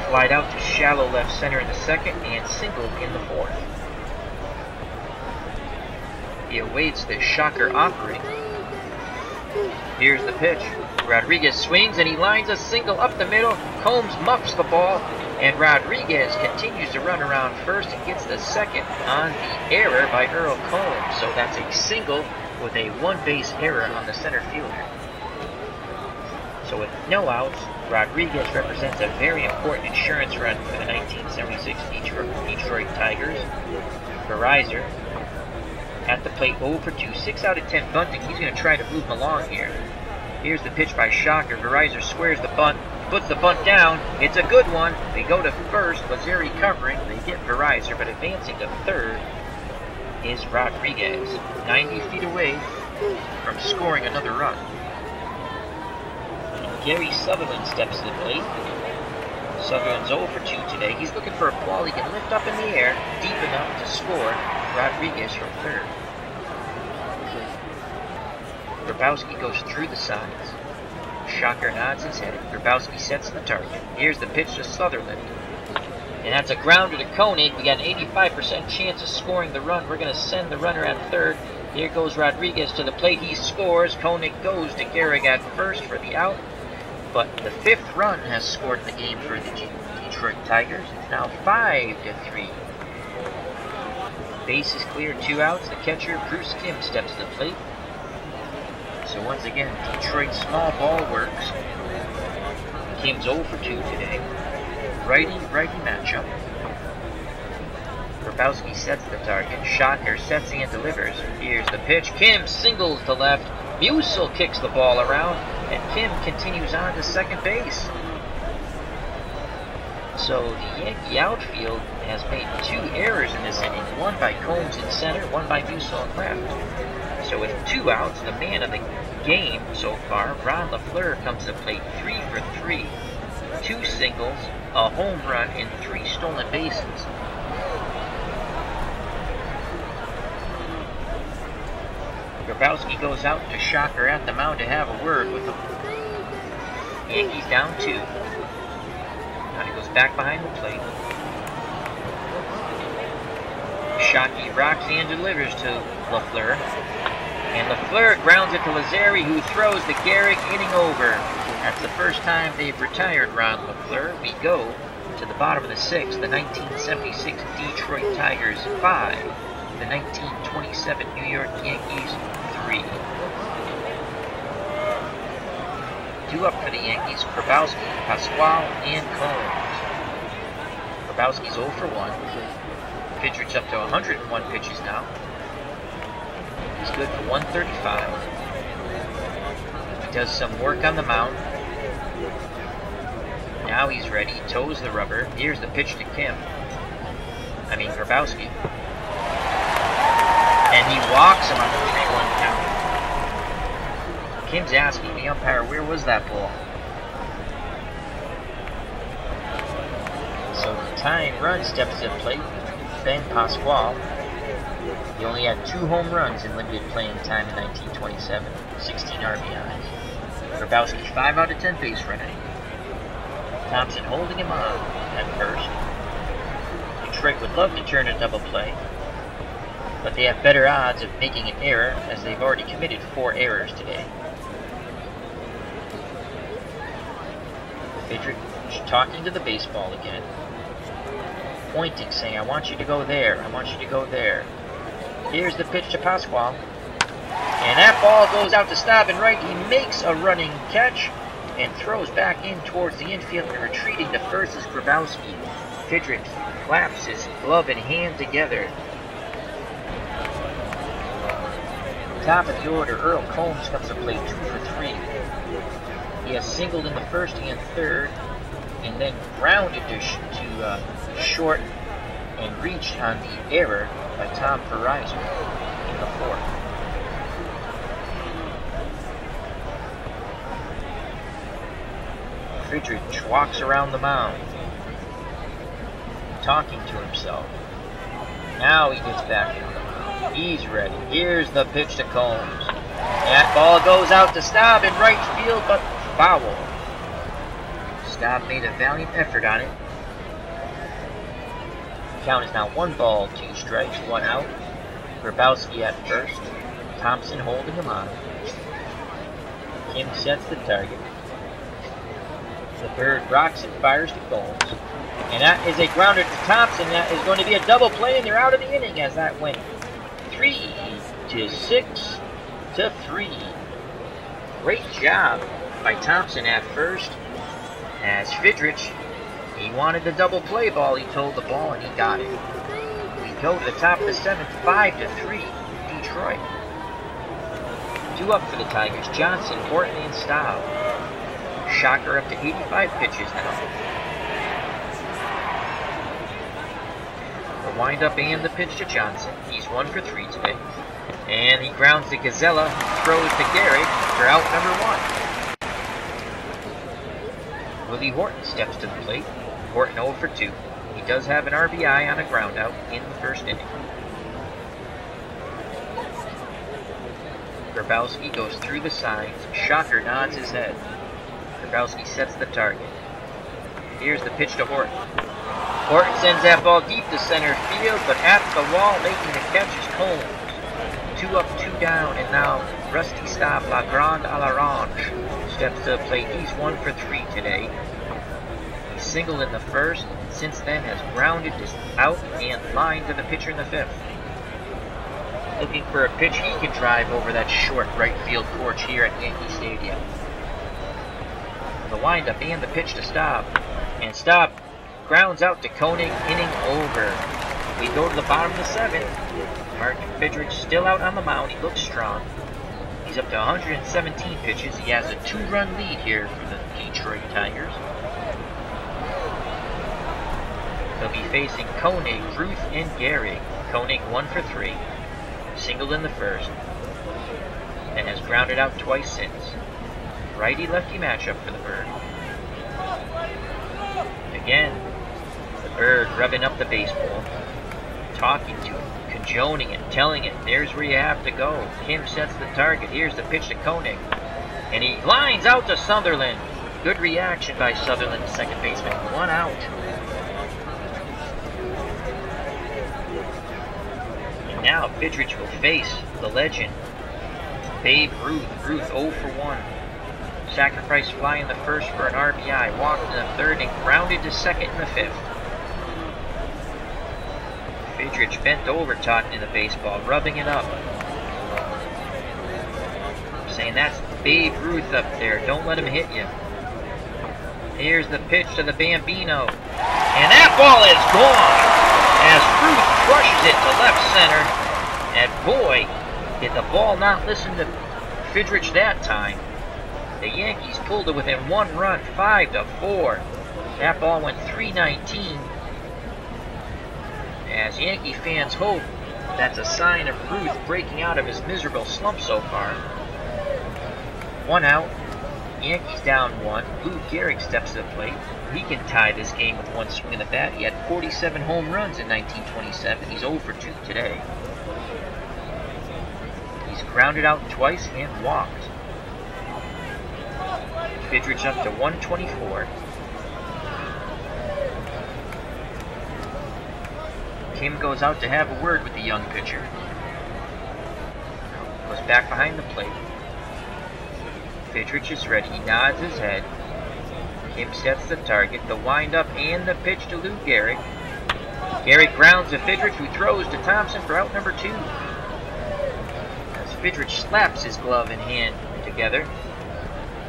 [SPEAKER 1] Flied out to shallow left center in the second and singled in the fourth. He awaits the shocker offering. Here's the pitch. Rodriguez swings and he lines a single up the middle. Combs muffs the ball, and Rodriguez continues to run around first and gets the second on the error by Earl Combs. So that's a single with a one-base error on the center fielder. So with no outs, Rodriguez represents a very important insurance run for the 1976 Detroit Tigers. Verizon at the plate, 0 for 2, 6 out of 10 bunting. He's going to try to move him along here. Here's the pitch by Shocker. Verizon squares the bunt, puts the bunt down. It's a good one. They go to first. Lazeri covering. They get Verizon, but advancing to third is Rodriguez, 90 feet away from scoring another run. And Gary Sutherland steps to the plate. Sutherland's 0 for 2 today. He's looking for a ball he can lift up in the air, deep enough to score Rodriguez from third. Grabowski goes through the sides. Shocker nods his head. Grabowski sets the target. Here's the pitch to Sutherland. And that's a grounder to Koenig. We got an 85% chance of scoring the run. We're going to send the runner at third. Here goes Rodriguez to the plate. He scores. Koenig goes to Gehrig at first for the out. But the fifth run has scored in the game for the Detroit Tigers. It's now 5-3. Base is clear, 2 outs. The catcher, Bruce Kim, steps to the plate. So once again, Detroit's small ball works. Kim's 0 for 2 today. Righty-righty matchup. Grabowski sets the target. Shocker sets and delivers. Here's the pitch. Kim singles to left. Musil kicks the ball around, and Kim continues on to second base. So the Yankee outfield has made 2 errors in this inning. One by Combs in center, one by Musil in left. So with 2 outs, the man of the game so far, Ron LaFleur, comes to plate 3 for 3. 2 singles, a home run, and 3 stolen bases. Grabowski goes out to Shocker at the mound to have a word with him. Yankees down 2. Now he goes back behind the plate. Shockey rocks and delivers to LaFleur. And LaFleur grounds it to Lazeri, who throws the Gehrig, inning over. That's the first time they've retired Ron LaFleur. We go to the bottom of the 6th, the 1976 Detroit Tigers 5, the 1927 New York Yankees 3. 2 up for the Yankees, Grabowski, Pasquale, and Combs. Grabowski's 0 for 1. Fidrych up to 101 pitches now. He's good for 135. He does some work on the mound. Now he's ready. He toes the rubber. Here's the pitch to Grabowski. And he walks him on the 3-1 count. Kim's asking the umpire, where was that ball? So the tying run steps to the plate. Ben Pasquale. He only had 2 home runs in limited playing time in 1927, 16 RBIs. Grabowski 5 out of 10 base running. Thompson holding him on at first. Detroit would love to turn a double play, but they have better odds of making an error as they've already committed 4 errors today. Fidrych talking to the baseball again. Pointing, saying, I want you to go there, I want you to go there. Here's the pitch to Pasquale. And that ball goes out to Staub and right. He makes a running catch and throws back in towards the infield, and retreating to first is Grabowski. Fidrych claps his glove and hand together. Top of the order, Earl Combs comes to play 2 for 3. He has singled in the first and third, and then grounded to short and reached on the error by Tom Verizon in the fourth. Fidrych walks around the mound, talking to himself. Now he gets back in the mound. He's ready. Here's the pitch to Combs. That ball goes out to Staub in right field, but foul. Staub made a valiant effort on it. Count is now 1 ball, 2 strikes, 1 out. Grabowski at first. Thompson holding him on. Kim sets the target. The bird rocks and fires to Gomes. And that is a grounder to Thompson. That is going to be a double play, and they're out of the inning as that went 3-6-3. Great job by Thompson at first. As Fidrych, he wanted the double play ball, he told the ball, and he got it. We go to the top of the 7th, 5-3, Detroit. 2 up for the Tigers, Johnson, Horton, and Staub. Shocker up to 85 pitches now. The windup and the pitch to Johnson. He's 1 for 3 today. And he grounds to Gazella, throws to Gehrig for out number 1. Willie Horton steps to the plate. Horton 0 for 2. He does have an RBI on a ground out in the first inning. Grabowski goes through the signs. Shocker nods his head. Grabowski sets the target. Here's the pitch to Horton. Horton sends that ball deep to center field, but at the wall making the catch is Combs. 2 up, 2 down, and now Rusty Staub, La Grande à l'Orange, steps to the plate. He's 1 for 3 today. He singled in the first, and since then has grounded this out and lined to the pitcher in the 5th. Looking for a pitch he can drive over that short right field porch here at Yankee Stadium. The windup and the pitch to Staub. And Staub grounds out to Koenig, inning over. We go to the bottom of the 7th. Martin Fidrych still out on the mound. He looks strong. He's up to 117 pitches. He has a 2-run lead here for the Detroit Tigers. They'll be facing Koenig, Ruth, and Gehrig. Koenig 1 for 3. Singled in the first. And has grounded out twice since. Righty-lefty matchup for the Bird. Again, the Bird rubbing up the baseball. Talking to him, cajoling it, telling it, there's where you have to go. Kim sets the target. Here's the pitch to Koenig. And he lines out to Sutherland. Good reaction by Sutherland, the second baseman. 1 out. And now Fidrych will face the legend, Babe Ruth. Ruth 0 for 1. Sacrifice fly in the first for an RBI. Walked in the 3rd and grounded to 2nd in the 5th. Fidrych bent over talking to the baseball, rubbing it up. Saying that's Babe Ruth up there. Don't let him hit you. Here's the pitch to the Bambino. And that ball is gone as Ruth crushes it to left center. And boy, did the ball not listen to Fidrych that time. The Yankees pulled it within 1 run, 5-4. That ball went 319. As Yankee fans hope that's a sign of Ruth breaking out of his miserable slump so far. 1 out. Yankees down 1. Lou Gehrig steps to the plate. He can tie this game with 1 swing of the bat. He had 47 home runs in 1927. He's 0 for 2 today. He's grounded out twice and walked. Fidrych up to 124. Kim goes out to have a word with the young pitcher. Goes back behind the plate. Fidrych is ready. He nods his head. Kim sets the target. The windup and the pitch to Lou Gehrig. Gehrig grounds to Fidrych, who throws to Thompson for out number 2. As Fidrych slaps his glove and hand together.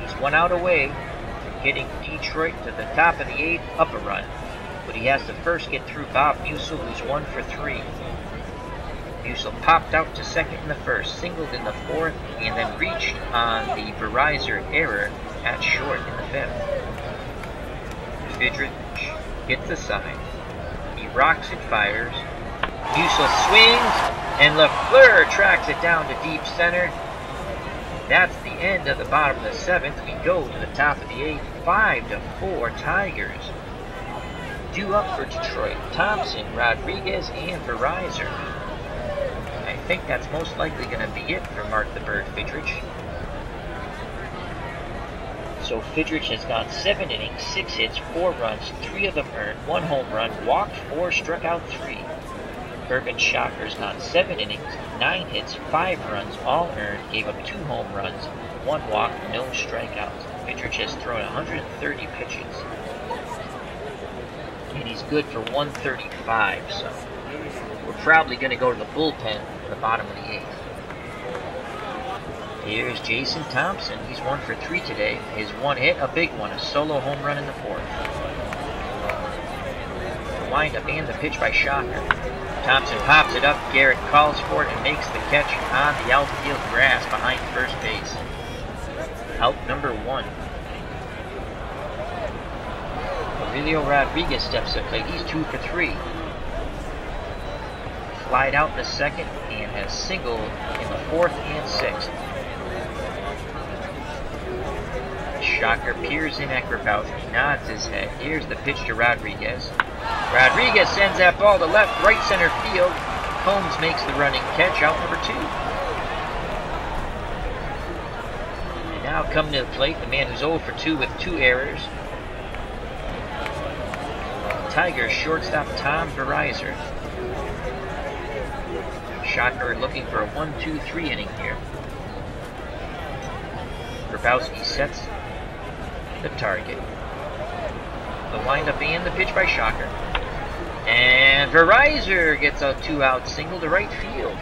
[SPEAKER 1] He's 1 out away from getting Detroit to the top of the 8th up a run. But he has to first get through Bob Musil, who's 1 for 3. Musil popped out to 2nd in the 1st, singled in the 4th, and then reached on the Verizon error at short in the 5th. Fidrych gets the sign. He rocks and fires. Musil swings, and LaFleur tracks it down to deep center. That's the end of the bottom of the 7th. We go to the top of the 8th, 5-4 Tigers. 2 up for Detroit. Thompson, Rodriguez, and Verizon. I think that's most likely going to be it for Mark the Bird Fidrych. So Fidrych has gone 7 innings, 6 hits, 4 runs, 3 of them earned, 1 home run, walked 4, struck out 3. Urban Shocker's gone 7 innings, 9 hits, 5 runs, all earned, gave up 2 home runs, 1 walk, no strikeouts. Fidrych has thrown 130 pitches. And he's good for 135, so we're probably going to go to the bullpen in the bottom of the 8th. Here's Jason Thompson. He's 1 for 3 today. His 1 hit, a big one, a solo home run in the 4th. The windup and the pitch by Shocker. Thompson pops it up. Garrett calls for it and makes the catch on the outfield grass behind first base. Out number 1. Aurelio Rodriguez steps to plate. He's 2 for 3. Flied out in the 2nd and has singled in the 4th and 6th. Shocker peers in at Grabowski, nods his head. Here's the pitch to Rodriguez. Rodriguez sends that ball to left, right center field. Combs makes the running catch, out number 2. And now coming to the plate, the man who's 0 for 2 with 2 errors. Tigers shortstop Tom Verizor. Shocker looking for a 1-2-3 inning here. Grabowski sets the target. The windup and the pitch by Shocker. And Verizor gets a 2-out single to right field.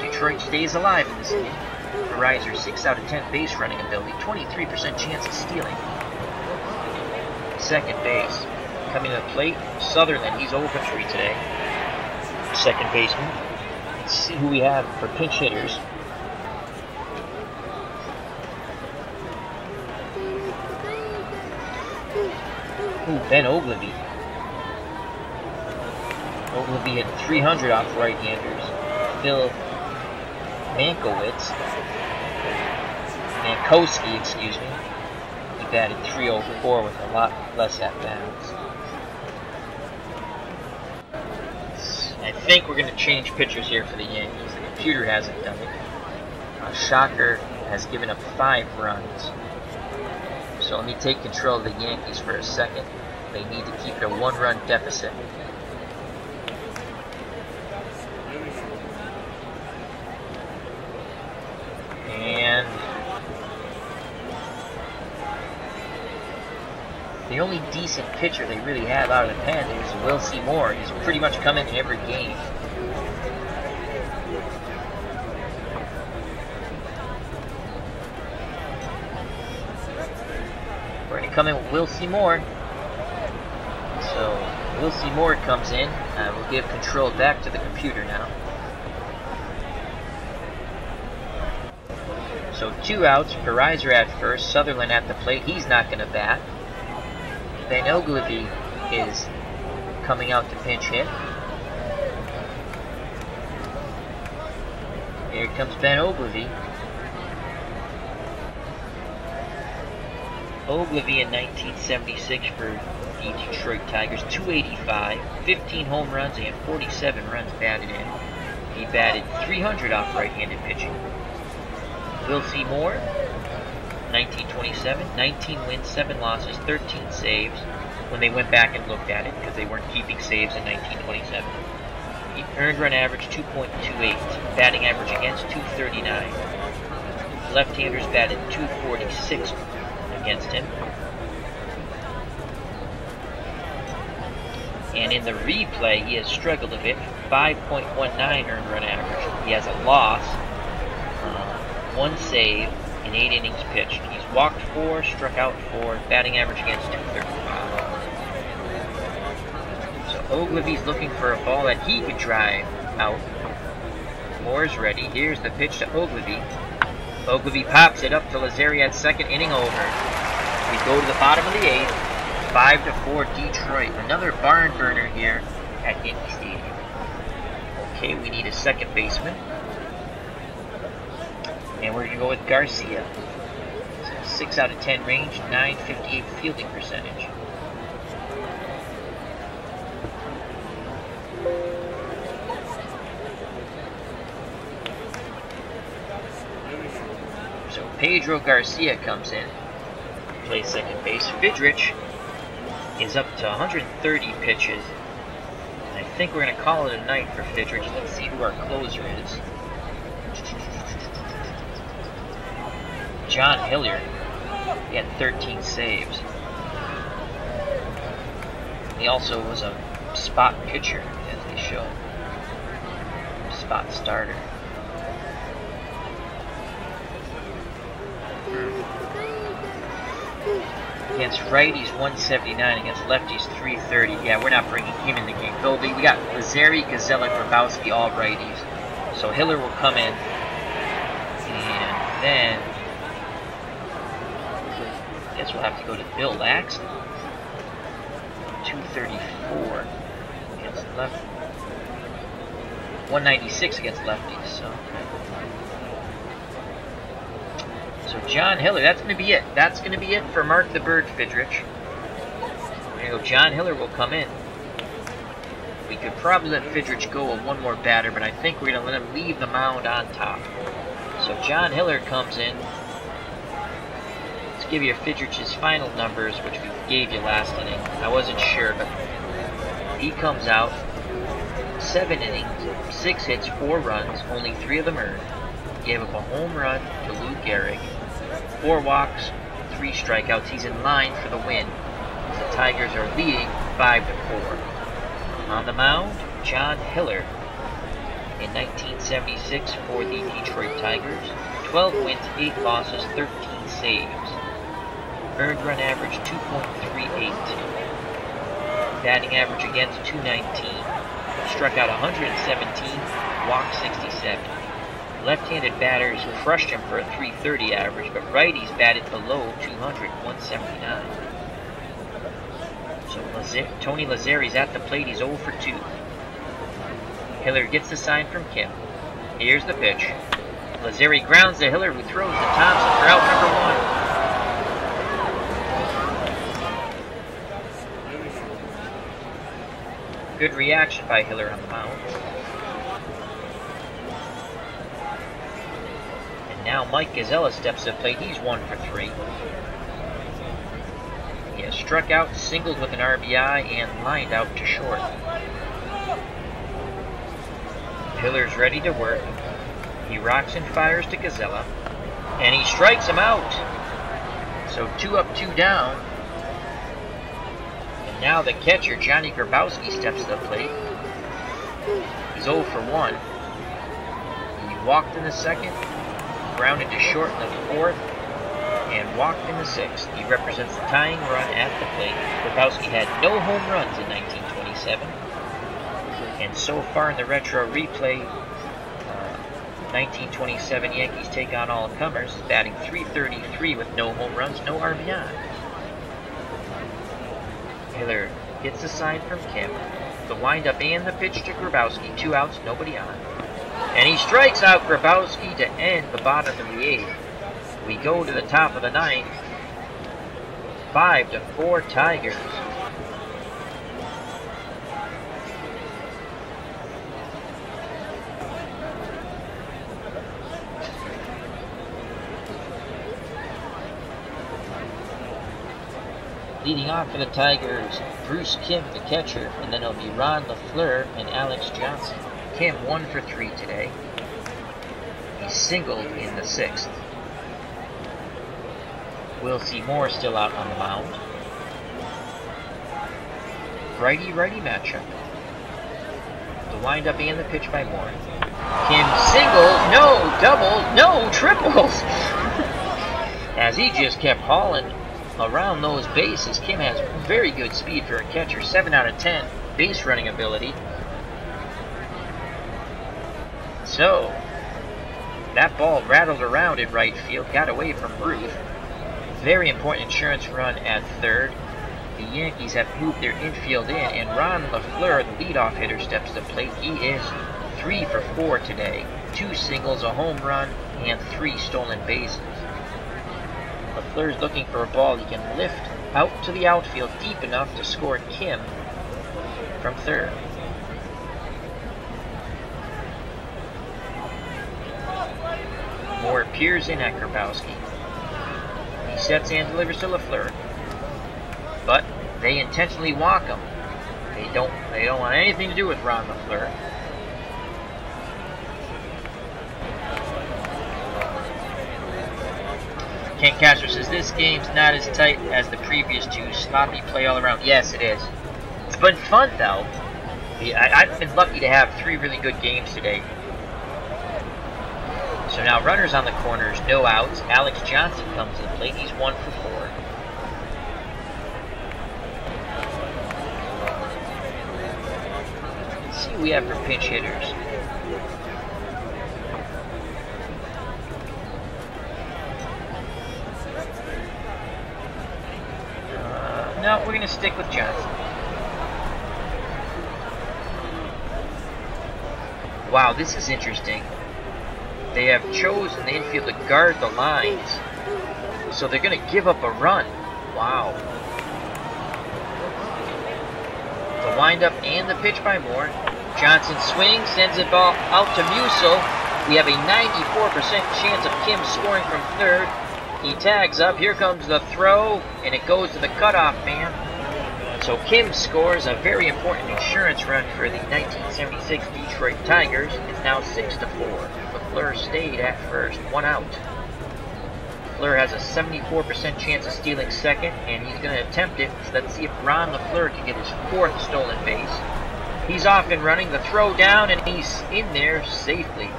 [SPEAKER 1] Detroit stays alive in this inning. Verizor 6 out of 10 base running ability, 23% chance of stealing. Second base. Coming to the plate, Sutherland. He's 0 for 3 today. Second baseman. Let's see who we have for pinch hitters. Ooh, Ben Ogilvy. Ogilvy hit 300 off right-handers. Phil Mankowski, excuse me. He batted 304 with a lot less at-bats. I think we're going to change pitchers here for the Yankees. The computer hasn't done it. Shocker has given up 5 runs. So let me take control of the Yankees for a second. They need to keep it a 1-run deficit. And the only decent pitcher they really have out of the pen is Will Seymour. He's pretty much come in every game. We're going to come in with Will Seymour. So Will Seymour comes in. We'll give control back to the computer now. So 2 outs. Verizor at first. Sutherland at the plate. He's not going to bat. Ben Ogilvy is coming out to pinch hit. Here comes Ben Ogilvy. Ogilvy in 1976 for the Detroit Tigers, 285, 15 home runs and 47 runs batted in. He batted 300 off right-handed pitching. Will Seymour, 1927, 19 wins, 7 losses, 13 saves. When they went back and looked at it, because they weren't keeping saves in 1927. He earned run average 2.28, batting average against 239. Left-handers batted 246 against him. And in the replay, he has struggled a bit. 5.19 earned run average. He has a loss, 1 save in 8 innings pitched. He's walked 4, struck out 4, batting average against 235. So Ogilvy's looking for a ball that he could drive out. Moore's ready. Here's the pitch to Ogilvy. Ogilvy pops it up to Lazzeri at second, inning over. We go to the bottom of the 8th, 5-4 Detroit. Another barn burner here at Yankee Stadium. Okay, we need a second baseman. And we're going to go with Garcia. 6 out of 10 range, 958 fielding percentage. Pedro Garcia comes in, plays second base. Fidrych is up to 130 pitches. And I think we're going to call it a night for Fidrych. Let's see who our closer is. John Hiller. He had 13 saves. He also was a spot pitcher, as they show. Spot starter. Against righties, 179. Against lefties, 330. Yeah, we're not bringing him in the game. We got Lazzeri, Gazella, Grabowski, all righties. So Hiller will come in. And then I guess we'll have to go to Bill Laxton. 234 against lefties. 196 against lefties. So John Hiller, that's going to be it. That's going to be it for Mark the Bird Fidrych. We're going to go. John Hiller will come in. We could probably let Fidrych go with one more batter, but I think we're going to let him leave the mound on top. So John Hiller comes in. Let's give you Fidrych's final numbers, which we gave you last inning. I wasn't sure, but he comes out. 7 innings, 6 hits, 4 runs, only 3 of them earned. Gave up a home run to Lou Gehrig, 4 walks, 3 strikeouts. He's in line for the win. The Tigers are leading 5-4. On the mound, John Hiller. In 1976 for the Detroit Tigers, 12 wins, 8 losses, 13 saves. Earned run average 2.38. Batting average against 219. Struck out 117, walked 67. Left-handed batters crushed him for a 330 average, but righties batted below 200, 179. So Tony Lazzeri's at the plate, he's 0 for 2. Hiller gets the sign from Kim. Here's the pitch. Lazzeri grounds to Hiller, who throws to Thompson for out number 1. Good reaction by Hiller on the mound. And now Mike Gazella steps to the plate. He's 1 for 3. He has struck out, singled with an RBI, and lined out to short. Hiller's ready to work. He rocks and fires to Gazella, and he strikes him out. So 2 up, 2 down. Now the catcher, Johnny Grabowski, steps to the plate. He's 0 for 1. He walked in the 2nd, grounded to short in the 4th, and walked in the 6th. He represents the tying run at the plate. Grabowski had no home runs in 1927. And so far in the retro replay, 1927 Yankees take on all comers, batting .333 with no home runs, no RBI. Hiller gets the sign from Kim. The windup and the pitch to Grabowski. 2 outs, nobody on. And he strikes out Grabowski to end the bottom of the 8th. We go to the top of the 9th. 5-4 Tigers. Leading off for the Tigers, Bruce Kim, the catcher, and then it'll be Ron LaFleur and Alex Johnson. Kim 1 for 3 today. He singled in the 6th. We'll see Moore still out on the mound. Righty-righty matchup. The windup and the pitch by Moore. Kim single, no doubles, no triples. As he just kept hauling around those bases. Kim has very good speed for a catcher. 7 out of 10 base running ability. So that ball rattled around in right field, got away from Ruth. Very important insurance run at 3rd. The Yankees have moved their infield in, and Ron LaFleur, the leadoff hitter, steps to the plate. He is 3 for 4 today. 2 singles, a home run, and 3 stolen bases. LaFleur's looking for a ball he can lift out to the outfield deep enough to score Kim from 3rd. Moore peers in at Grabowski. He sets and delivers to LaFleur. But they intentionally walk him. They don't want anything to do with Ron LaFleur. Ken Castro says this game's not as tight as the previous two. Sloppy play all around. Yes, it is. It's been fun though. I've been lucky to have 3 really good games today. So now runners on the corners, no outs. Alex Johnson comes to the plate. He's 1 for 4. Let's see what we have for pinch hitters. No, we're going to stick with Johnson. Wow, this is interesting. They have chosen the infield to guard the lines. So they're going to give up a run. Wow. The windup and the pitch by Moore. Johnson swings, sends it ball out to Musil. We have a 94% chance of Kim scoring from third. He tags up. Here comes the throw, and it goes to the cutoff man. So Kim scores a very important insurance run for the 1976 Detroit Tigers. It's now 6-4. LaFleur stayed at first, 1 out. LaFleur has a 74% chance of stealing second, and he's going to attempt it. So let's see if Ron LaFleur can get his 4th stolen base. He's off and running. The throw down, and he's in there safely.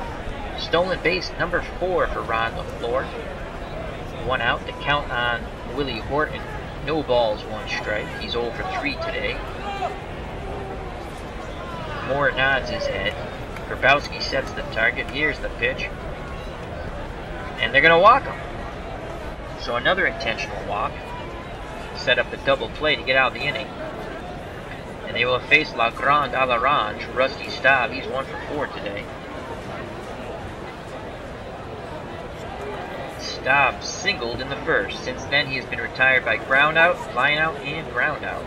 [SPEAKER 1] Stolen base number 4 for Ron LaFleur. 1 out. To count on Willie Horton. No balls, 1 strike. He's 0 for 3 today. Moore nods his head. Grabowski sets the target. Here's the pitch. And they're going to walk him. So another intentional walk. Set up a double play to get out of the inning. And they will face La Grande à l'Orange, Rusty Staub. He's 1 for 4 today. Staub singled in the first. Since then, he has been retired by ground out, line out, and ground out.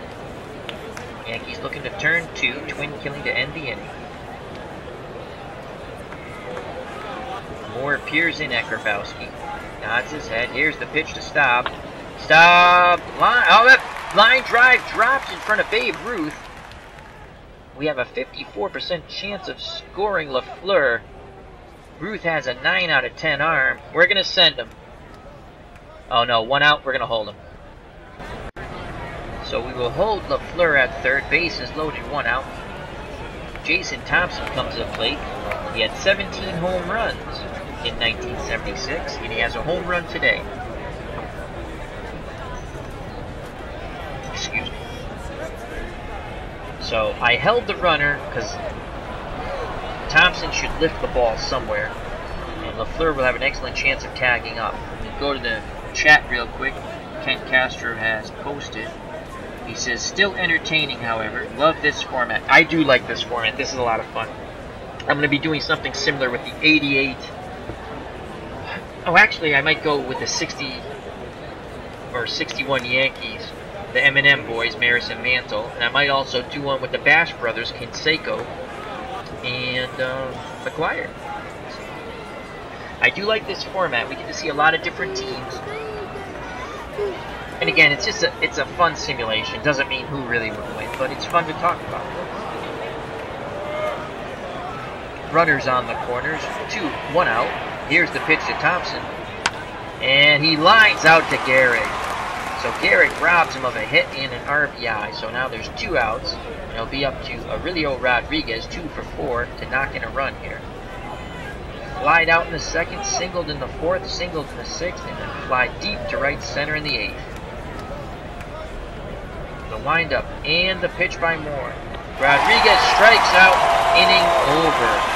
[SPEAKER 1] Yankees looking to turn 2, twin killing to end the inning. Moore peers in at Grabowski. Nods his head. Here's the pitch to Staub. Staub! Line, oh, that line drive drops in front of Babe Ruth. We have a 54% chance of scoring LaFleur. Ruth has a 9 out of 10 arm. We're going to send him. Oh no, 1 out. We're going to hold him. So we will hold LaFleur at third. Base is loaded, 1 out. Jason Thompson comes to the plate. He had 17 home runs in 1976, and he has a home run today. Excuse me. So I held the runner because Thompson should lift the ball somewhere, and LaFleur will have an excellent chance of tagging up. We'll go to the chat real quick. Ken Castro has posted. He says, still entertaining, however. Love this format. I do like this format. This is a lot of fun. I'm going to be doing something similar with the 88. Oh, actually, I might go with the 60 or 61 Yankees. The M&M boys, Maris and Mantle. And I might also do one with the Bash brothers, Canseco and McGuire. I do like this format. We get to see a lot of different teams. And again, it's just it's a fun simulation. Doesn't mean who really would win, but it's fun to talk about. Runners on the corners, 2, 1 out. Here's the pitch to Thompson, and he lines out to Gehrig. So Gehrig robs him of a hit and an RBI. So now there's 2 outs, and it'll be up to Aurelio Rodriguez, 2 for 4, to knock in a run here. Flied out in the second, singled in the fourth, singled in the sixth, and then fly deep to right center in the eighth. The windup and the pitch by Moore. Rodriguez strikes out, inning over.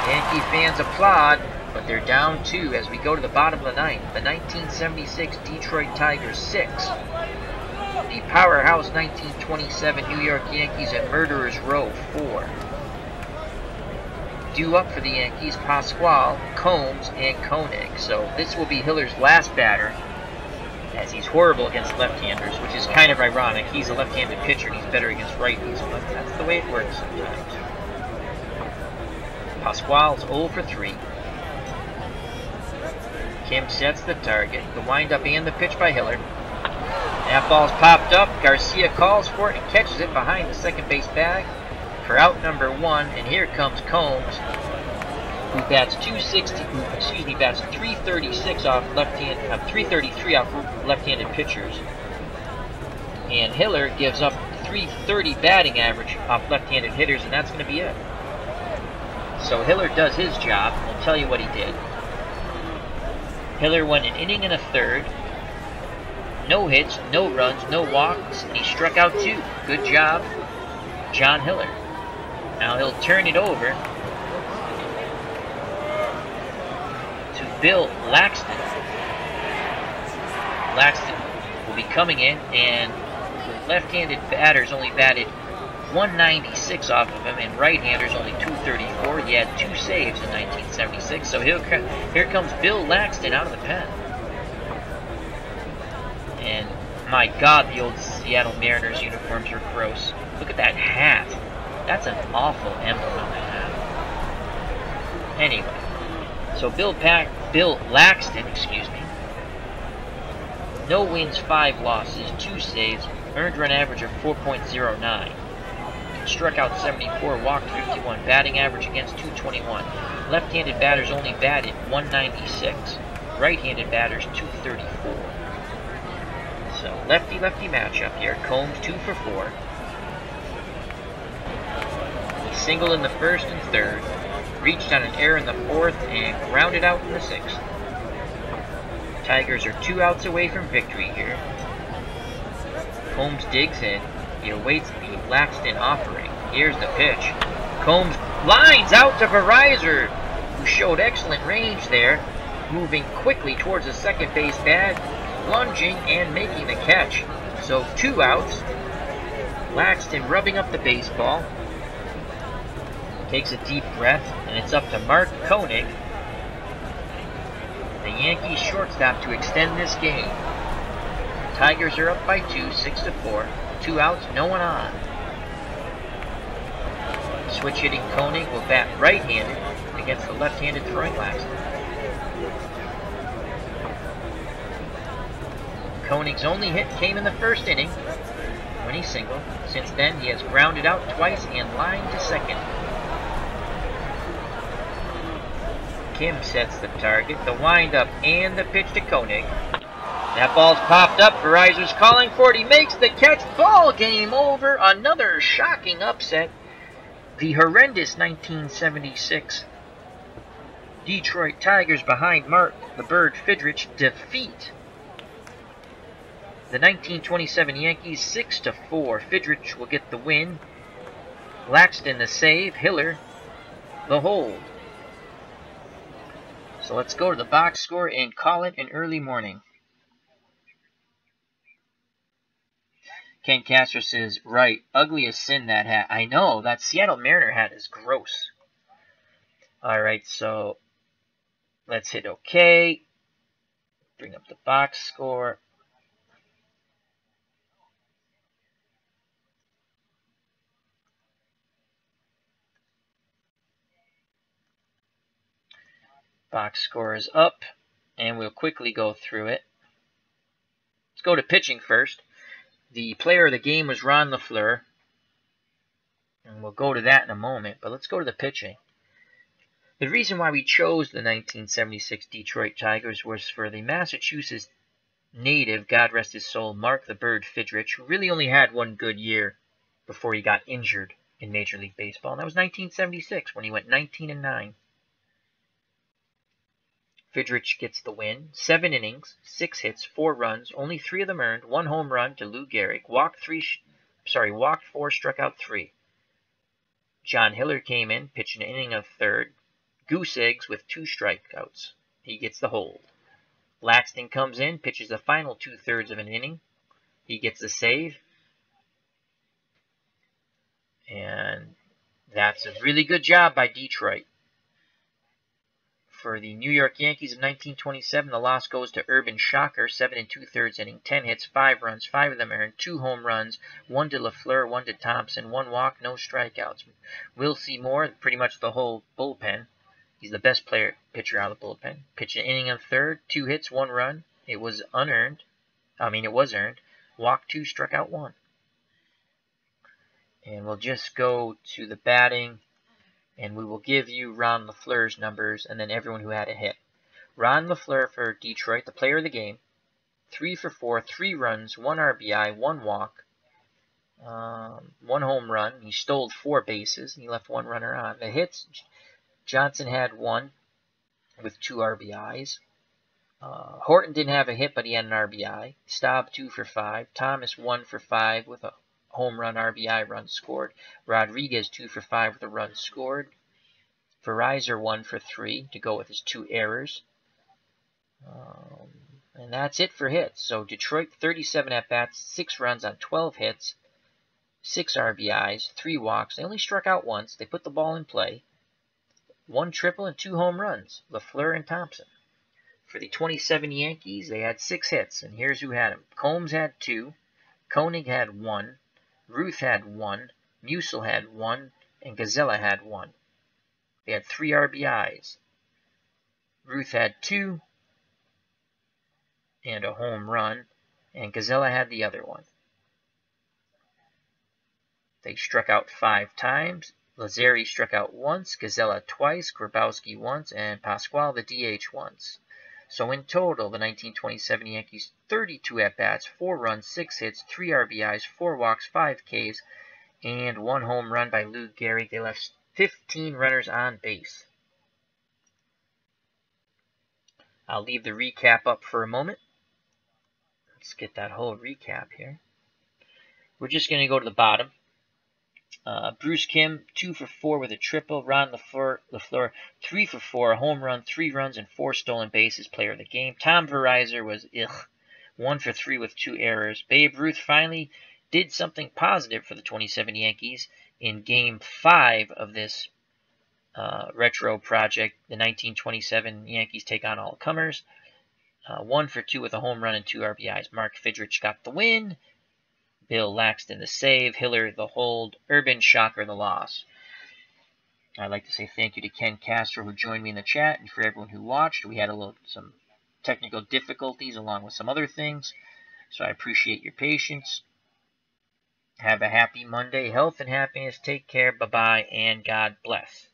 [SPEAKER 1] Yankee fans applaud, but they're down 2 as we go to the bottom of the ninth. The 1976 Detroit Tigers 6. The powerhouse 1927 New York Yankees at Murderers Row 4. Due up for the Yankees, Pasquale, Combs, and Koenig. So this will be Hiller's last batter, as he's horrible against left-handers, which is kind of ironic. He's a left-handed pitcher and he's better against righties, but that's the way it works sometimes. Pasquale's 0 for 3. Kim sets the target. The windup and the pitch by Hiller. That ball's popped up. Garcia calls for it and catches it behind the second base bag for out number 1. And here comes Combs, who bats 336 off left-hand, 333 off left-handed pitchers. And Hiller gives up 330 batting average off left-handed hitters, and that's going to be it. So Hiller does his job. I'll tell you what he did. Hiller went an inning and a third. No hits, no runs, no walks, and he struck out 2. Good job, John Hiller. Now he'll turn it over to Bill Laxton. Laxton will be coming in, and left-handed batters only batted 196 off of him, and right-handers only 234. He had 2 saves in 1976, so here comes Bill Laxton out of the pen. And my God, the old Seattle Mariners uniforms are gross. Look at that hat. That's an awful emblem on the hat. Anyway, so Bill Laxton, no wins, 5 losses, 2 saves, earned run average of 4.09. Struck out 74, walked 51, batting average against 221. Left-handed batters only batted 196. Right-handed batters 234. So lefty-lefty matchup here. Combs 2 for 4. He singled in the first and third, reached on an error in the fourth, and grounded out in the sixth. Tigers are 2 outs away from victory here. Combs digs in. He awaits the Laxton offering. Here's the pitch. Combs lines out to Fidrych, who showed excellent range there, moving quickly towards the second base bag, lunging and making the catch. So 2 outs. Laxton rubbing up the baseball. Takes a deep breath, and it's up to Mark Koenig, the Yankees shortstop, to extend this game. Tigers are up by 2, 6-4. 2 outs, no one on. Switch hitting Koenig will bat right-handed against the left-handed throwing Laxton. Koenig's only hit came in the first inning when he singled. Since then, he has grounded out twice and lined to second. Kim sets the target, the windup, and the pitch to Koenig. That ball's popped up. Fidrych's calling for it. He makes the catch. Ball game over. Another shocking upset. The horrendous 1976 Detroit Tigers behind Mark the Bird Fidrych defeat the 1927 Yankees 6-4. Fidrych will get the win. Laxton the save. Hiller the hold. So let's go to the box score and call it an early morning. Ken Castro says, right, ugly as sin, that hat. I know, that Seattle Mariner hat is gross. Alright, so let's hit OK. Bring up the box score. Box score is up, and we'll quickly go through it. Let's go to pitching first. The player of the game was Ron LaFleur, and we'll go to that in a moment, but let's go to the pitching. The reason why we chose the 1976 Detroit Tigers was for the Massachusetts native, God rest his soul, Mark the Bird Fidrych, who really only had 1 good year before he got injured in Major League Baseball, and that was 1976 when he went 19-9. Fidrych gets the win. 7 innings, 6 hits, 4 runs, only 3 of them earned. 1 home run to Lou Gehrig. Walked 4, struck out 3. John Hiller came in, pitched an inning of third. Goose eggs with 2 strikeouts. He gets the hold. Laxton comes in, pitches the final 2/3 of an inning. He gets the save. And that's a really good job by Detroit. For the New York Yankees of 1927, the loss goes to Urban Shocker, 7 2/3 inning, 10 hits, 5 runs, 5 of them earned, 2 home runs, 1 to LaFleur, 1 to Thompson, 1 walk, no strikeouts. We'll see more, pretty much the whole bullpen. He's the best pitcher out of the bullpen. Pitched an inning in third, 2 hits, 1 run. It was earned. Walked 2, struck out 1. And we'll just go to the batting, and we will give you Ron LeFleur's numbers and then everyone who had a hit. Ron LeFleur for Detroit, the player of the game, 3 for 4, 3 runs, 1 RBI, 1 walk, 1 home run. He stole 4 bases. He left 1 runner on. The hits, Johnson had 1 with 2 RBIs. Horton didn't have a hit, but he had an RBI. Staub 2 for 5. Thomas 1 for 5 with a home run, RBI, run scored. Rodriguez 2 for 5 with a run scored. Verizor 1 for 3 to go with his 2 errors. And that's it for hits. So Detroit, 37 at-bats, 6 runs on 12 hits, 6 RBIs, 3 walks. They only struck out once. They put the ball in play. 1 triple and 2 home runs, LeFleur and Thompson. For the 27 Yankees, they had 6 hits, and here's who had them. Combs had 2, Koenig had 1, Ruth had 1, Musil had 1, and Gazella had 1. They had 3 RBIs. Ruth had 2 and a home run, and Gazella had the other one. They struck out 5 times. Lazzeri struck out once, Gazella twice, Grabowski once, and Pasquale the DH once. So in total, the 1927 Yankees, 32 at-bats, 4 runs, 6 hits, 3 RBIs, 4 walks, 5 Ks, and 1 home run by Lou Gehrig. They left 15 runners on base. I'll leave the recap up for a moment. Let's get that whole recap here. We're just going to go to the bottom. Bruce Kim, 2 for 4 with a triple. Ron LeFleur, 3 for 4, a home run, 3 runs, and 4 stolen bases, player of the game. Tom Verizor was 1 for 3 with 2 errors. Babe Ruth finally did something positive for the 27 Yankees in Game 5 of this retro project. The 1927 Yankees take on all comers. 1 for 2 with a home run and 2 RBIs. Mark Fidrych got the win. Bill Laxton the save, Hiller the hold, Urban Shocker the loss. I'd like to say thank you to Ken Castro who joined me in the chat, and for everyone who watched. We had some technical difficulties along with some other things, so I appreciate your patience. Have a happy Monday, health and happiness, take care, bye-bye, and God bless.